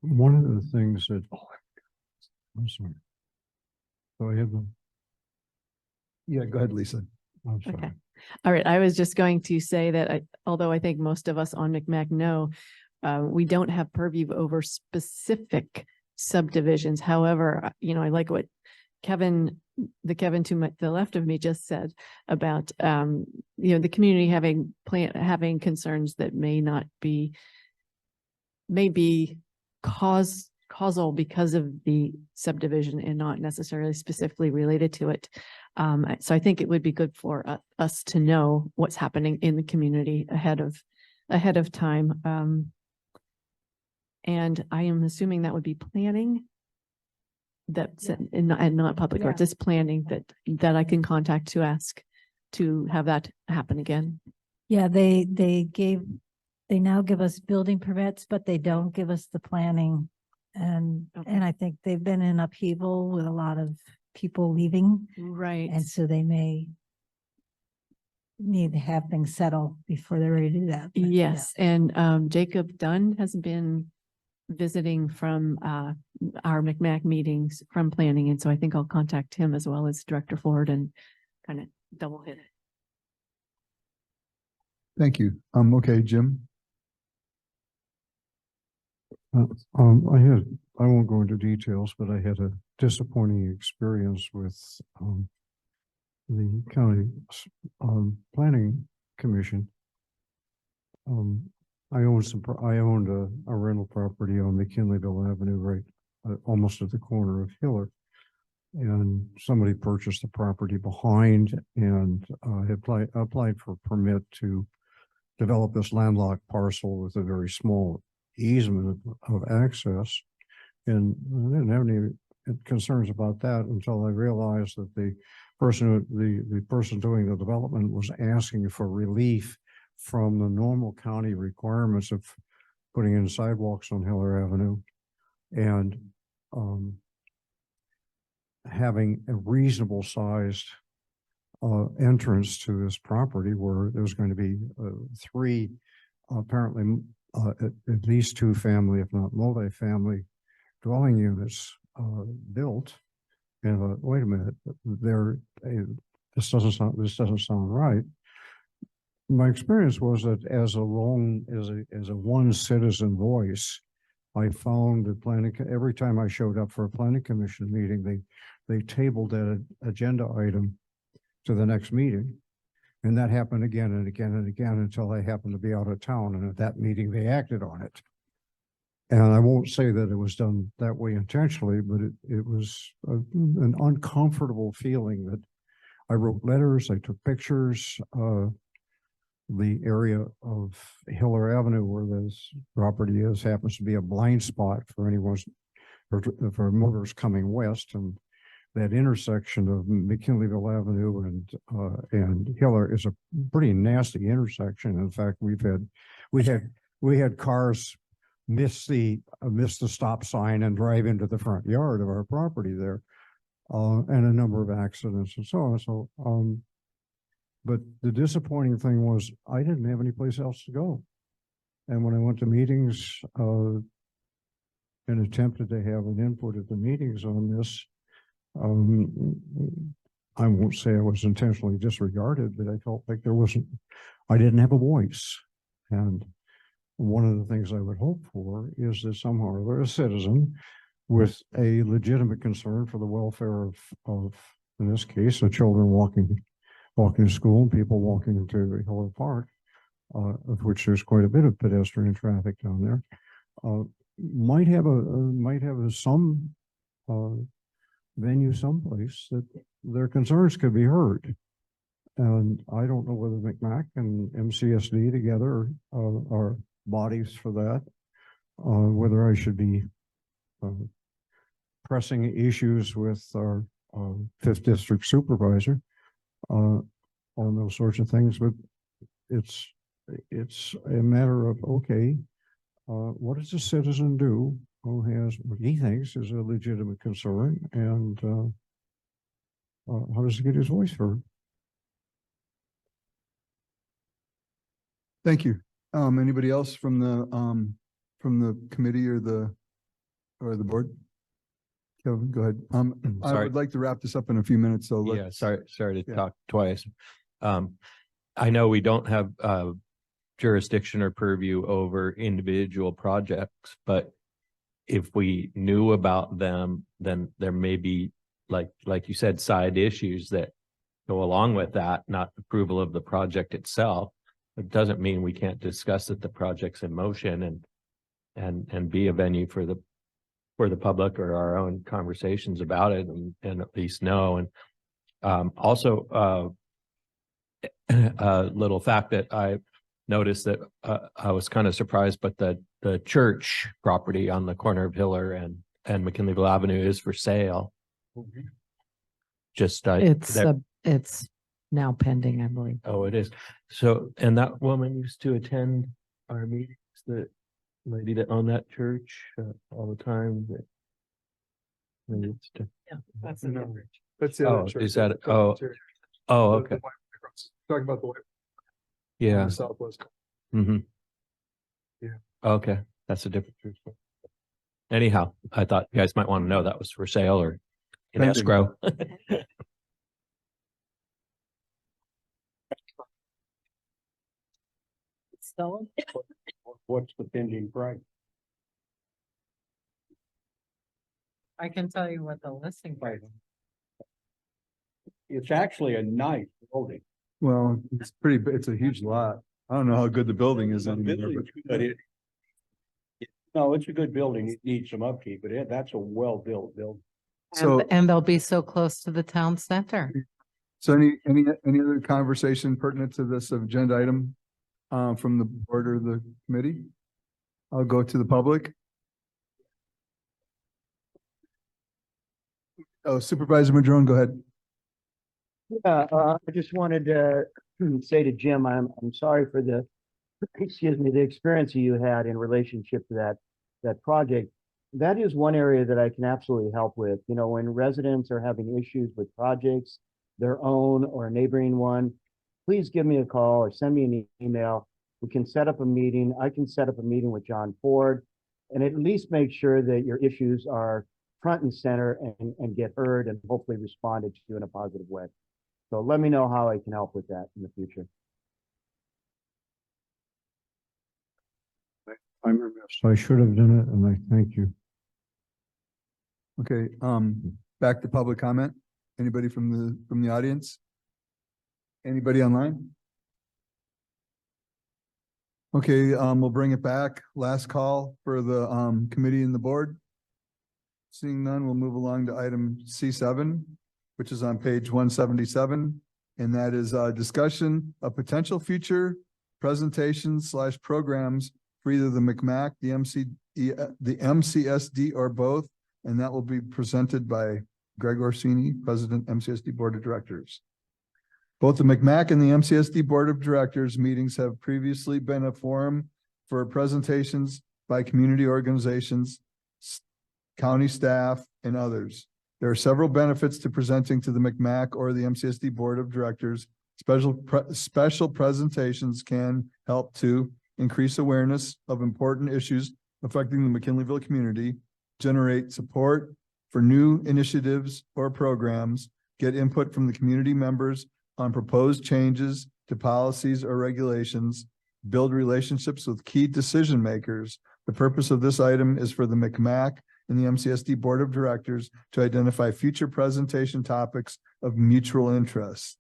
One of the things that, I'm sorry. So I have the, Yeah, go ahead, Lisa. I'm sorry. Okay. All right. I was just going to say that although I think most of us on MCMAC know, we don't have purview over specific subdivisions. However, I like what Kevin to the left of me just said about, the community having concerns that may be causal because of the subdivision and not necessarily specifically related to it. So I think it would be good for us to know what's happening in the community ahead of time. And I am assuming that would be planning. That's and not public works, it's planning that I can contact to ask to have that happen again. Yeah, they now give us building permits, but they don't give us the planning. And I think they've been in upheaval with a lot of people leaving. Right. And so they may need to have things settled before they're ready to do that. But, Yes. And Jacob Dunn has been visiting from our MCMAC meetings from planning. And so I think I'll contact him as well as Director Ford and kind of double hit it. Thank you. Okay, Jim? I won't go into details, but I had a disappointing experience with the county planning commission. I owned a rental property on McKinleyville Avenue, right, almost at the corner of Hiller. And somebody purchased the property behind and applied for a permit to develop this landlocked parcel with a very small easement of access. And I didn't have any concerns about that until I realized that the person doing the development was asking for relief from the normal county requirements of putting in sidewalks on Hiller Avenue and having a reasonable sized entrance to this property where there's going to be three apparently at least two family, if not multi-family dwelling units built. And wait a minute, this doesn't sound right. My experience was that as a one citizen voice, I found that every time I showed up for a planning commission meeting, they tabled that agenda item to the next meeting. And that happened again and again and again until I happened to be out of town. And at that meeting, they acted on it. And I won't say that it was done that way intentionally, but it was an uncomfortable feeling that I wrote letters, I took pictures. The area of Hiller Avenue where this property is happens to be a blind spot for for motors coming west, and that intersection of McKinleyville Avenue and Hiller is a pretty nasty intersection. In fact, we had cars miss the stop sign and drive into the front yard of our property there, and a number of accidents and so on. So, but the disappointing thing was I didn't have any place else to go. And when I went to meetings and attempted to have an input at the meetings on this, I won't say I was intentionally disregarded, but I felt like I didn't have a voice. And one of the things I would hope for is that somehow or other a citizen with a legitimate concern for the welfare of in this case, the children walking to school and people walking into Hiller Park, of which there's quite a bit of pedestrian traffic down there, might have some venue someplace that their concerns could be heard. And I don't know whether MCMAC and MCSD together are bodies for that, whether I should be pressing issues with our 5th district supervisor on those sorts of things, but it's a matter of, okay, what does a citizen do who has what he thinks is a legitimate concern and how does he get his voice heard? Thank you. Anybody else from the committee or the board? Kevin, go ahead. I Sorry. would like to wrap this up in a few minutes, so Yeah, let's. sorry to yeah. talk twice. I know we don't have jurisdiction or purview over individual projects, but if we knew about them, then there may be, like you said, side issues that go along with that, not approval of the project itself. It doesn't mean we can't discuss that the project's in motion and be a venue for the public or our own conversations about it and at least know. And also a little fact that I noticed that I was kind of surprised, but the church property on the corner of Hiller and McKinleyville Avenue is for sale. Just It's now pending, I believe. oh, it is. So, and that woman used to attend our meetings, the lady that owned that church all the time. Maybe it's Yeah, that's That's the oh, other church. is that oh okay. Talking about the white. Yeah. The Southwest. Mm-hmm. Yeah. Okay, that's a different church. Anyhow, I thought you guys might want to know that was for sale or in Thank you. escrow. So What's the pending price? I can tell you what the listing price is. It's actually a nice building. Well, it's pretty, it's a huge lot. I don't know how good the building is anymore, But no, it's a good building. It needs some upkeep, but that's a well-built building. So, And they'll be so close to the town center. so any other conversation pertinent to this agenda item from the board or the committee? I'll go to the public. Oh, Supervisor Madrone, go ahead. Yeah, I just wanted to say to Jim, I'm sorry for the, excuse me, the experience you had in relationship to that project. That is one area that I can absolutely help with. You know, when residents are having issues with projects, their own or a neighboring one, please give me a call or send me an email. We can set up a meeting. I can set up a meeting with John Ford and at least make sure that your issues are front and center and get heard and hopefully responded to in a positive way. So let me know how I can help with that in the future. I'm remiss. I should have done it and I thank you. Okay, back to public comment. Anybody from the audience? Anybody online? Okay, we'll bring it back. Last call for the committee and the board. Seeing none, we'll move along to item C7, which is on page 177. And that is a discussion of potential future presentations / programs for either the MMAC, the MCSD or both. And that will be presented by Greg Orsini, President, MCSD Board of Directors. Both the MMAC and the MCSD Board of Directors meetings have previously been a forum for presentations by community organizations, county staff, and others. There are several benefits to presenting to the MMAC or the MCSD Board of Directors. Special presentations can help to increase awareness of important issues affecting the McKinleyville community, generate support for new initiatives or programs, get input from the community members on proposed changes to policies or regulations, build relationships with key decision makers. The purpose of this item is for the MMAC and the MCSD Board of Directors to identify future presentation topics of mutual interest.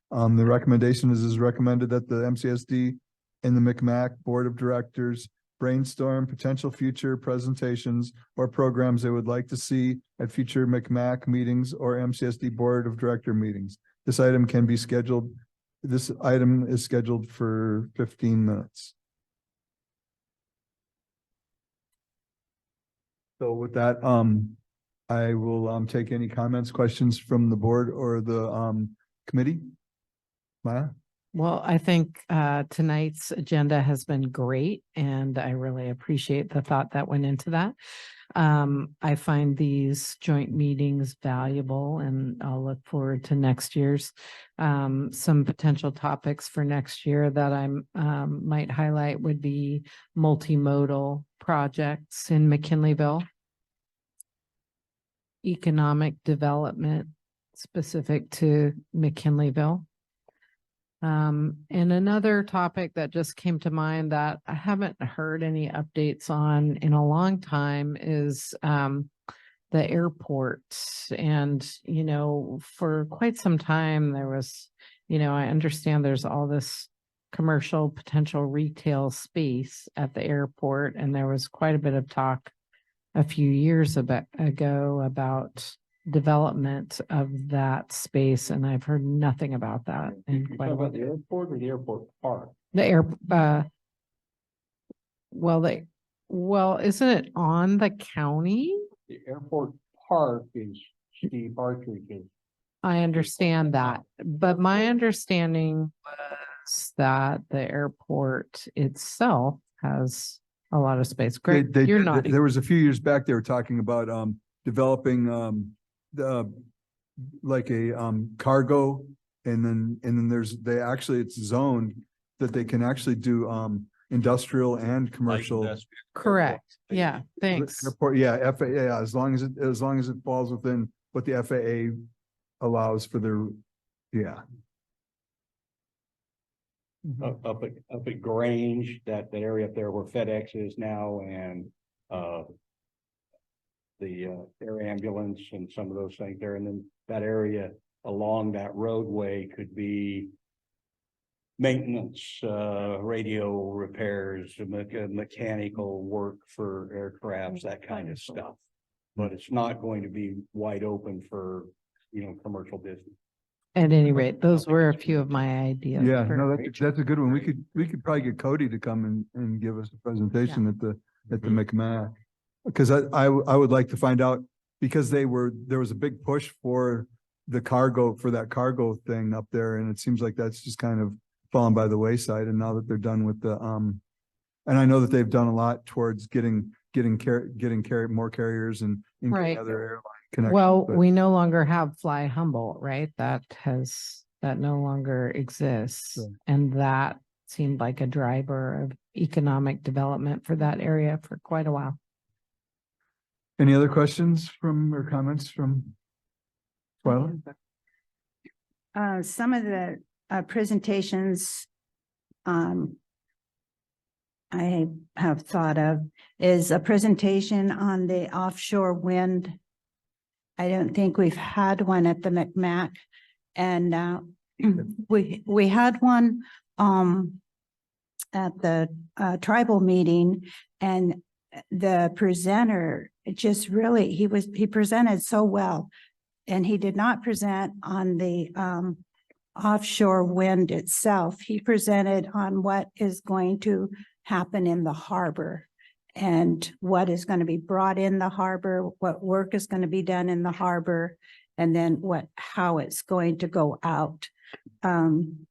The recommendation is recommended that the MCSD and the MMAC Board of Directors brainstorm potential future presentations or programs they would like to see at future MMAC meetings or MCSD Board of Director meetings. This item can be scheduled. This item is scheduled for 15 minutes. So with that, I will take any comments, questions from the board or the committee. Maya? Well, I think tonight's agenda has been great, and I really appreciate the thought that went into that. I find these joint meetings valuable, and I'll look forward to next year's. Some potential topics for next year that I might highlight would be multimodal projects in McKinleyville, economic development specific to McKinleyville. And another topic that just came to mind that I haven't heard any updates on in a long time is the airport. And, you know, for quite some time there was, you know, I understand there's all this commercial potential retail space at the airport, and there was quite a bit of talk a few years ago about development of that space, and I've heard nothing about that in quite a while. The airport or the airport park? The isn't it on the county? The airport park is Steve Partridge's. I understand that, but my understanding was that the airport itself has a lot of space. Greg, you're not. There was a few years back, they were talking about developing like a cargo, and then it's zoned that they can actually do industrial and commercial. Correct. Yeah, thanks. Airport, yeah, FAA, yeah, as long as it falls within what the FAA allows for their, yeah. Up at Grange, that area up there where FedEx is now, and the air ambulance and some of those things there. And then that area along that roadway could be maintenance, radio repairs, mechanical work for aircrafts, that kind of stuff. But it's not going to be wide open for, you know, commercial business. At any rate, those were a few of my ideas. Yeah, no, that's a good one. We could probably get Cody to come and give us a presentation at the MCMAC. Because I would like to find out, because there was a big push for the cargo, for that cargo thing up there, and it seems like that's just kind of fallen by the wayside. And now that they're done with the and I know that they've done a lot towards getting more carriers and Right. other airline connections. Well, but- we no longer have Fly Humboldt, right? That no longer exists. Sure. And that seemed like a driver of economic development for that area for quite a while. Any other questions or comments from Twyla? Some of the presentations I have thought of is a presentation on the offshore wind. I don't think we've had one at the MCMAC, and we had one at the tribal meeting, and the presenter just really, he presented so well, and he did not present on the offshore wind itself. He presented on what is going to happen in the harbor and what is going to be brought in the harbor, what work is going to be done in the harbor, and then how it's going to go out. And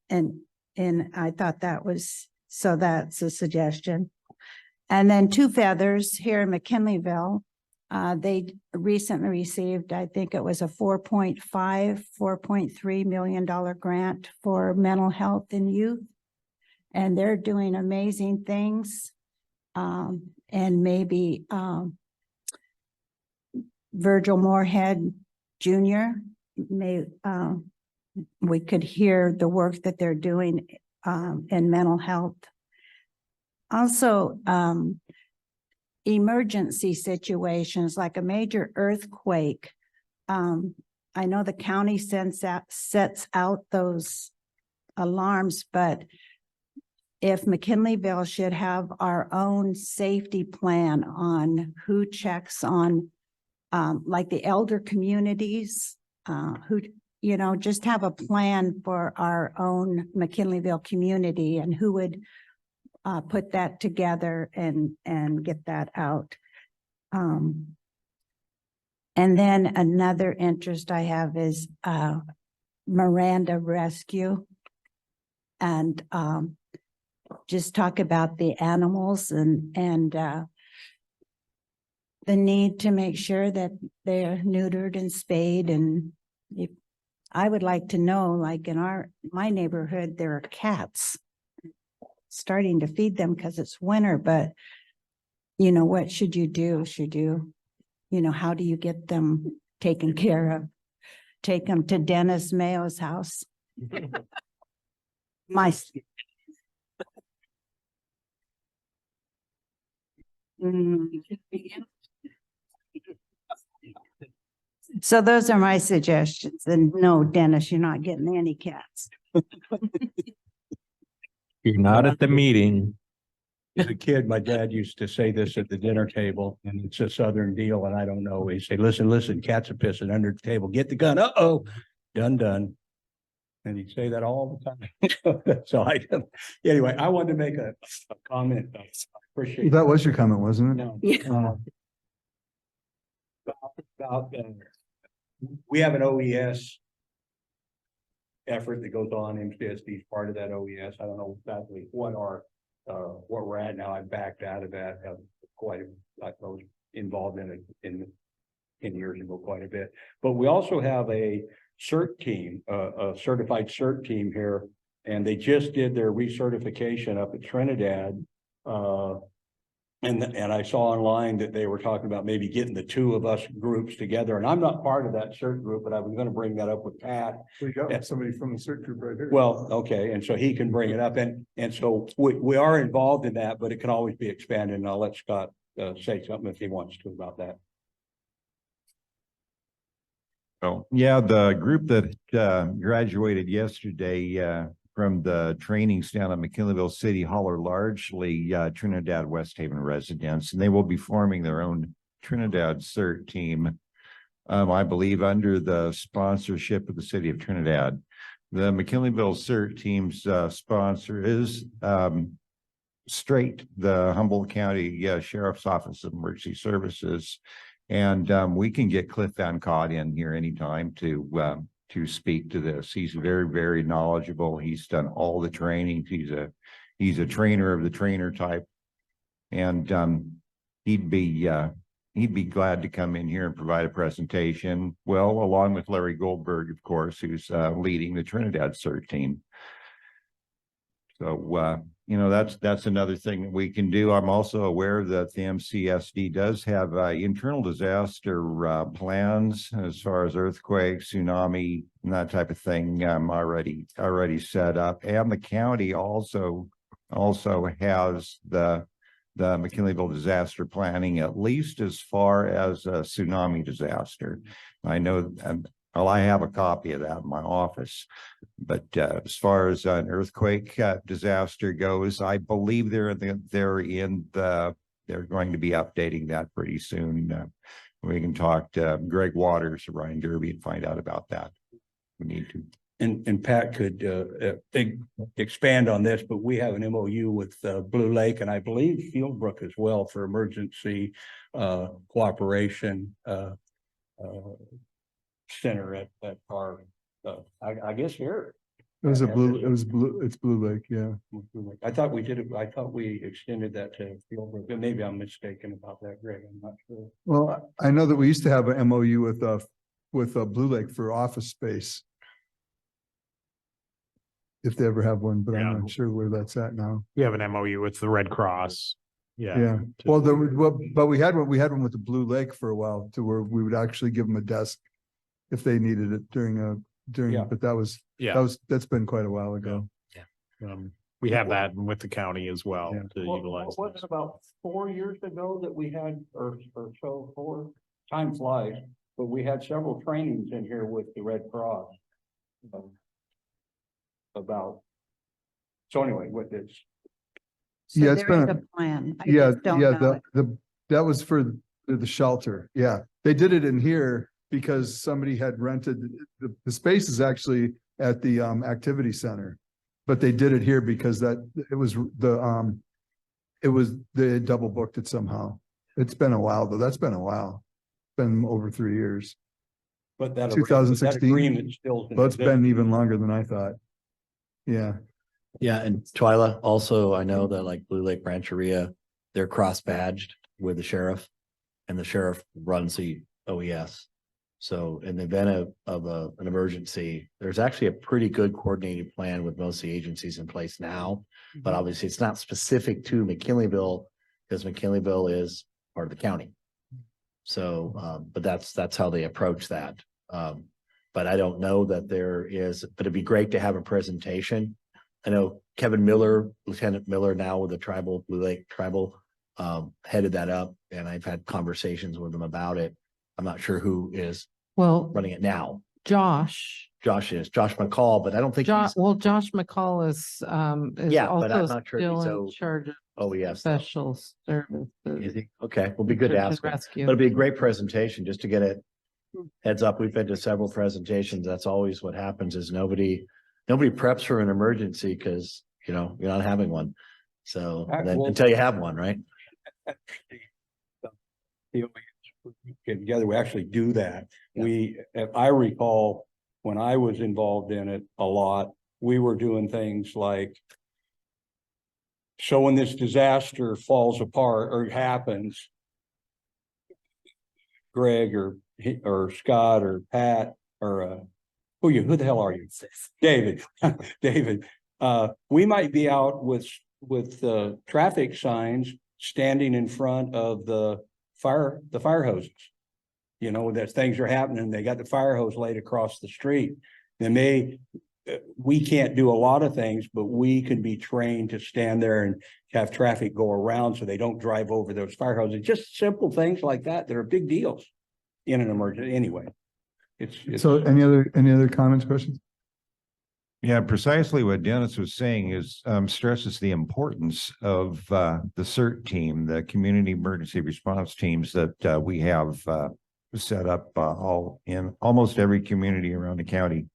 I thought that's a suggestion. And then Two Feathers here in McKinleyville, they recently received, I think it was a $4.3 million grant for mental health in youth. And they're doing amazing things. And maybe Virgil Moorhead Jr. We could hear the work that they're doing in mental health. Also, emergency situations like a major earthquake. I know the county sets out those alarms, but if McKinleyville should have our own safety plan on who checks on, like the elder communities, who, just have a plan for our own McKinleyville community and who would put that together and get that out. And then another interest I have is Miranda Rescue. and just talk about the animals and the need to make sure that they're neutered and spayed. And if, I would like to know, like in my neighborhood, there are cats, starting to feed them because it's winter, but you know, what should you do? Should you, how do you get them taken care of? Take them to Dennis Mayo's house. My. So those are my suggestions. And no, Dennis, you're not getting any cats. You're not at the meeting. As a kid, my dad used to say this at the dinner table, and it's a Southern deal, and I don't know. He'd say, listen, cats are pissing under the table. Get the gun. Uh-oh, done. And he'd say that all the time. So anyway, I wanted to make a comment. I appreciate That was your comment, wasn't it? No. Yeah. About, we have an OES effort that goes on. MCSD is part of that OES. I don't know exactly what we're at now. I backed out of that. I was involved in it in 10 years ago quite a bit. But we also have a CERT team, a certified CERT team here, and they just did their recertification up at Trinidad. And I saw online that they were talking about maybe getting the two of us groups together. And I'm not part of that CERT group, but I was going to bring that up with Pat. We got somebody from the CERT group right here. Well, okay, and so he can bring it up, and so we are involved in that, but it can always be expanded, and I'll let Scott say something if he wants to about that. Oh, yeah, the group that graduated yesterday from the trainings down at McKinleyville City Hall are largely Trinidad West Haven residents, and they will be forming their own Trinidad CERT team, I believe, under the sponsorship of the city of Trinidad. The McKinleyville CERT team's sponsor is Straight, the Humboldt County Sheriff's Office of Emergency Services. And we can get Cliff Van Cott in here anytime to speak to this. He's very, very knowledgeable. He's done all the trainings. He's a trainer of the trainer type, and he'd be glad to come in here and provide a presentation. Well, along with Larry Goldberg, of course, who's leading the Trinidad CERT team. So that's another thing that we can do. I'm also aware that the MCSD does have internal disaster plans as far as earthquake, tsunami, and that type of thing already set up. And the county also has the McKinleyville disaster planning, at least as far as a tsunami disaster. I know, well, I have a copy of that in my office, but as far as an earthquake disaster goes, I believe they're going to be updating that pretty soon. We can talk to Greg Waters or Ryan Derby and find out about that. We need to. And Pat could expand on this, but we have an MOU with Blue Lake, and I believe Fieldbrook as well, for emergency cooperation center at our I guess here. It's Blue Lake, yeah. I thought we extended that to Fieldbrook, but maybe I'm mistaken about that, Greg. I'm not sure. Well, I know that we used to have an MOU with Blue Lake for office space, if they ever have one, but I'm not sure where that's at now. We have an MOU with the Red Cross. Yeah. Well, but we had one with the Blue Lake for a while, to where we would actually give them a desk if they needed it but that's been quite a while ago. We have that with the county as well to utilize. Was it about 4 years ago that we had, or so, 4? Time flies, but we had several trainings in here with the Red Cross about. So anyway, with this. So yeah, it's been a plan. I just don't know it. That was for the shelter. Yeah, they did it in here because somebody had rented the space is actually at the activity center, but they did it here because they double booked it somehow. It's been a while though. That's been a while. It's been over 3 years. But that 2016 agreement still. Well, it's been even longer than I thought. Yeah. Yeah, and Twyla, also, I know that like Blue Lake Rancheria, they're cross-badged with the sheriff, and the sheriff runs the OES. So in the event of an emergency, there's actually a pretty good coordinated plan with most of the agencies in place now. But obviously, it's not specific to McKinleyville, because McKinleyville is part of the county. So, but that's how they approach that. But I don't know that there is, but it'd be great to have a presentation. I know Kevin Miller, Lieutenant Miller, now with the Blue Lake Tribal, headed that up, and I've had conversations with him about it. I'm not sure who is running it now. Josh Josh McCall, but I don't think Josh McCall is yeah, but I'm also not sure still he's in charge of OES. special services. Is he? Okay, will be good to Search and ask him. rescue. But it'd be a great presentation just to get it heads up. We've been to several presentations. That's always what happens is nobody preps for an emergency because, you know, you're not having one. So then, until you have one, right? Get together, we actually do that. If I recall, when I was involved in it a lot, we were doing things like, so when this disaster falls apart or happens, Greg or Scott or Pat or who the hell are you? David. David. We might be out with traffic signs standing in front of the fire hoses. You know, that things are happening. They got the fire hose laid across the street. We can't do a lot of things, but we can be trained to stand there and have traffic go around so they don't drive over those fire hoses. Just simple things like that that are big deals in an emergency. Anyway, it's So any other comments, questions? Yeah, precisely what Dennis was saying is stresses the importance of the CERT team, the community emergency response teams that we have set up all in almost every community around the county.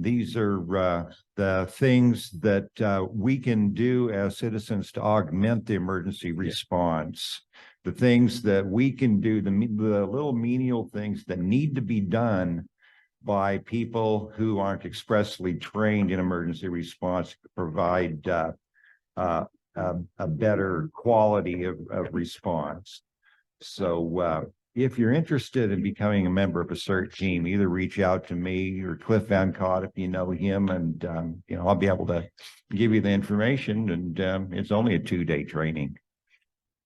These are the things that we can do as citizens to augment the emergency response. The things that we can do, the little menial things that need to be done by people who aren't expressly trained in emergency response to provide a better quality of response. So if you're interested in becoming a member of a CERT team, either reach out to me or Cliff Van Cott if you know him, and you know, I'll be able to give you the information. And it's only a 2-day training.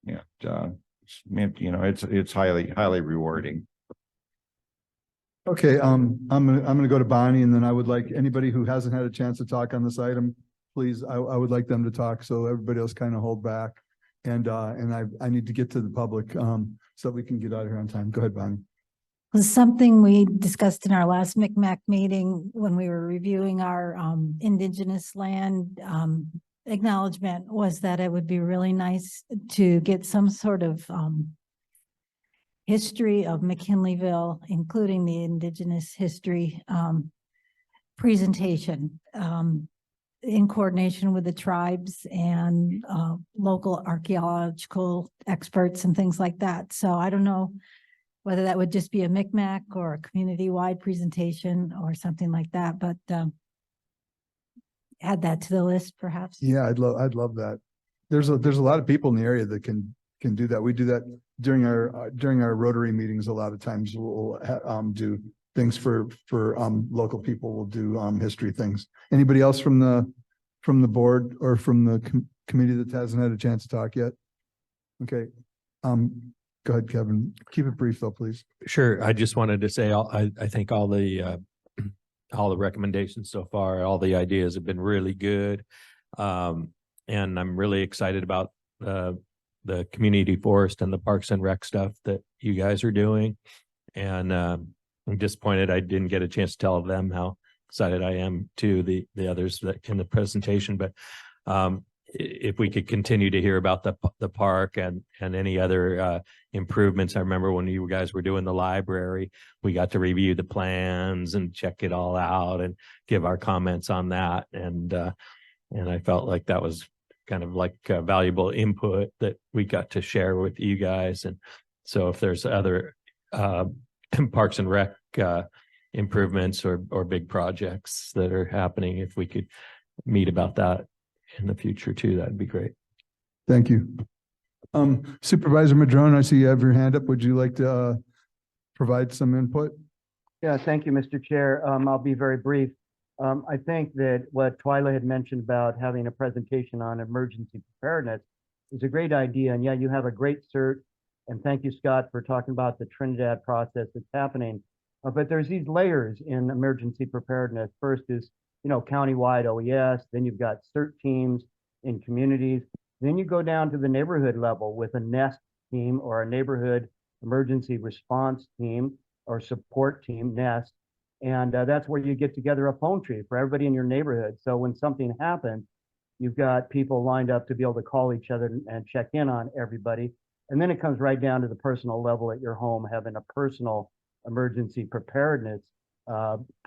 Yeah, you know, it's highly rewarding. Okay, I'm gonna go to Bonnie, and then I would like anybody who hasn't had a chance to talk on this item, please, I would like them to talk, so everybody else kind of hold back. And I need to get to the public so that we can get out of here on time. Go ahead, Bonnie. Was something we discussed in our last MCMAC meeting when we were reviewing our indigenous land acknowledgement, was that it would be really nice to get some sort of history of McKinleyville, including the indigenous history presentation in coordination with the tribes and local archaeological experts and things like that. So I don't know whether that would just be a MCMAC or a community-wide presentation or something like that, but add that to the list perhaps. Yeah, I'd love that. There's a lot of people in the area that can do that. We do that during our Rotary meetings. A lot of times we'll do things for local people. We'll do history things. Anybody else from the board or from the committee that hasn't had a chance to talk yet? Okay. Go ahead, Kevin. Keep it brief though, please. Sure. I just wanted to say, I think all the recommendations so far, all the ideas have been really good. And I'm really excited about the community forest and the parks and rec stuff that you guys are doing. And I'm disappointed I didn't get a chance to tell them how excited I am to the others that in the presentation. But if we could continue to hear about the park and any other improvements. I remember when you guys were doing the library, we got to review the plans and check it all out and give our comments on that. And I felt like that was kind of like valuable input that we got to share with you guys. And so if there's other parks and rec improvements or big projects that are happening, if we could meet about that in the future too. That'd be great. Thank you. Supervisor Madrone, I see you have your hand up. Would you like to provide some input? Yeah, thank you, Mr. Chair. I'll be very brief. I think that what Twyla had mentioned about having a presentation on emergency preparedness is a great idea. And yeah, you have a great cert. And thank you, Scott, for talking about the Trinidad process that's happening. But there's these layers in emergency preparedness. First is, countywide OES. Then you've got CERT teams in communities. Then you go down to the neighborhood level with a NEST team or a neighborhood emergency response team or support team, NEST. And that's where you get together a phone tree for everybody in your neighborhood. So when something happens, you've got people lined up to be able to call each other and check in on everybody. And then it comes right down to the personal level at your home, having a personal emergency preparedness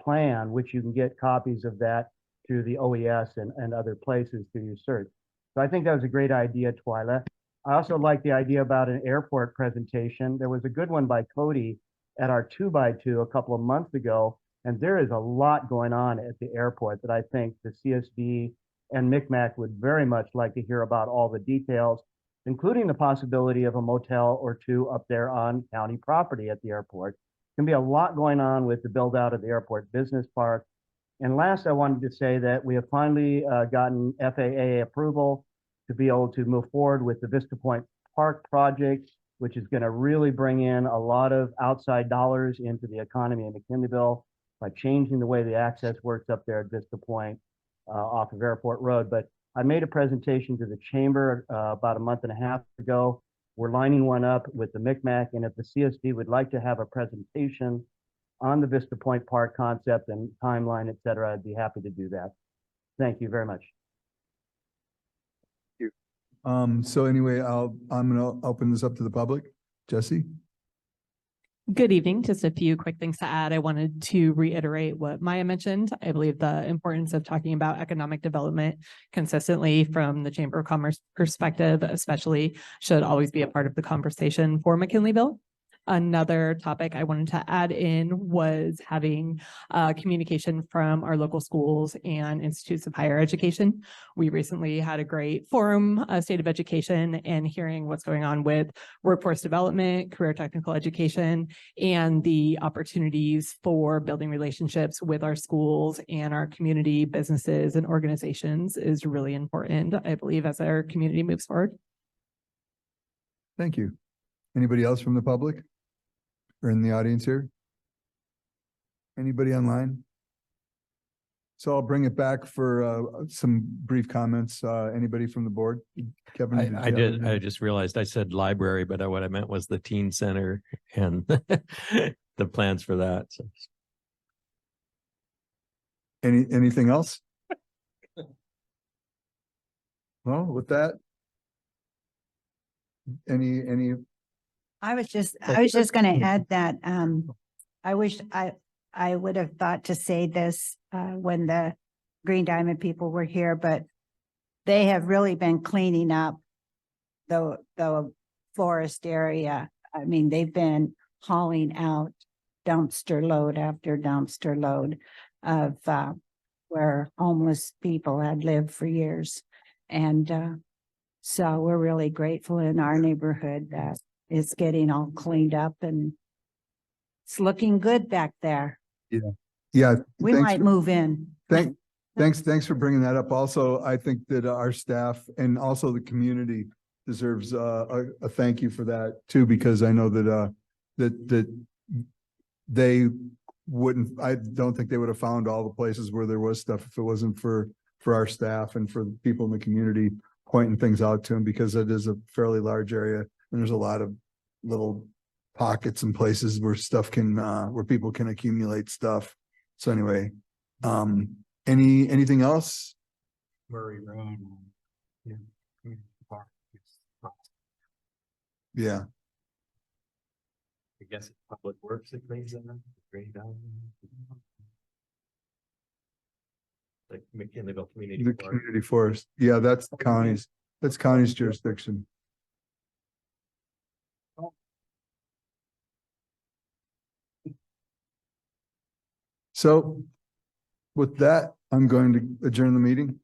plan, which you can get copies of that through the OES and other places through your search. So I think that was a great idea, Twyla. I also like the idea about an airport presentation. There was a good one by Cody at our 2x2 a couple of months ago, and there is a lot going on at the airport that I think the CSD and MCMAC would very much like to hear about all the details, including the possibility of a motel or two up there on county property at the airport. Can be a lot going on with the build out of the airport business park. And last, I wanted to say that we have finally gotten FAA approval to be able to move forward with the Vista Point Park project, which is going to really bring in a lot of outside dollars into the economy in McKinleyville by changing the way the access works up there at Vista Point off of Airport Road. But I made a presentation to the chamber about a month and a half ago. We're lining one up with the MCMAC, and if the CSD would like to have a presentation on the Vista Point Park concept and timeline, et cetera, I'd be happy to do that. Thank you very much. So anyway, I'm gonna open this up to the public. Jesse? Good evening. Just a few quick things to add. I wanted to reiterate what Maya mentioned. I believe the importance of talking about economic development consistently from the Chamber of Commerce perspective, especially, should always be a part of the conversation for McKinleyville. Another topic I wanted to add in was having communication from our local schools and institutes of higher education. We recently had a great forum, State of Education, and hearing what's going on with workforce development, career technical education, and the opportunities for building relationships with our schools and our community businesses and organizations is really important, I believe, as our community moves forward. Thank you. Anybody else from the public or in the audience here? Anybody online? So I'll bring it back for some brief comments. Anybody from the board? Kevin? I just realized I said library, but what I meant was the teen center and the plans for that. So. Anything else? Well, with that, any I was just going to add that I wish I would have thought to say this when the Green Diamond people were here, but they have really been cleaning up the forest area. I mean, they've been hauling out dumpster load after dumpster load of where homeless people had lived for years. And so we're really grateful in our neighborhood that it's getting all cleaned up and it's looking good back there. Yeah. We might move in. Thanks for bringing that up. Also, I think that our staff and also the community deserves a thank you for that too, because I know that that they wouldn't, I don't think they would have found all the places where there was stuff if it wasn't for our staff and for the people in the community pointing things out to them, because it is a fairly large area and there's a lot of little pockets and places where stuff can where people can accumulate stuff. So anyway, anything else? Murray Road. Yeah. I guess it's Public Works that cleans them up. Like McKinleyville Community The community forest. Yeah, that's county's jurisdiction. So with that, I'm going to adjourn the meeting.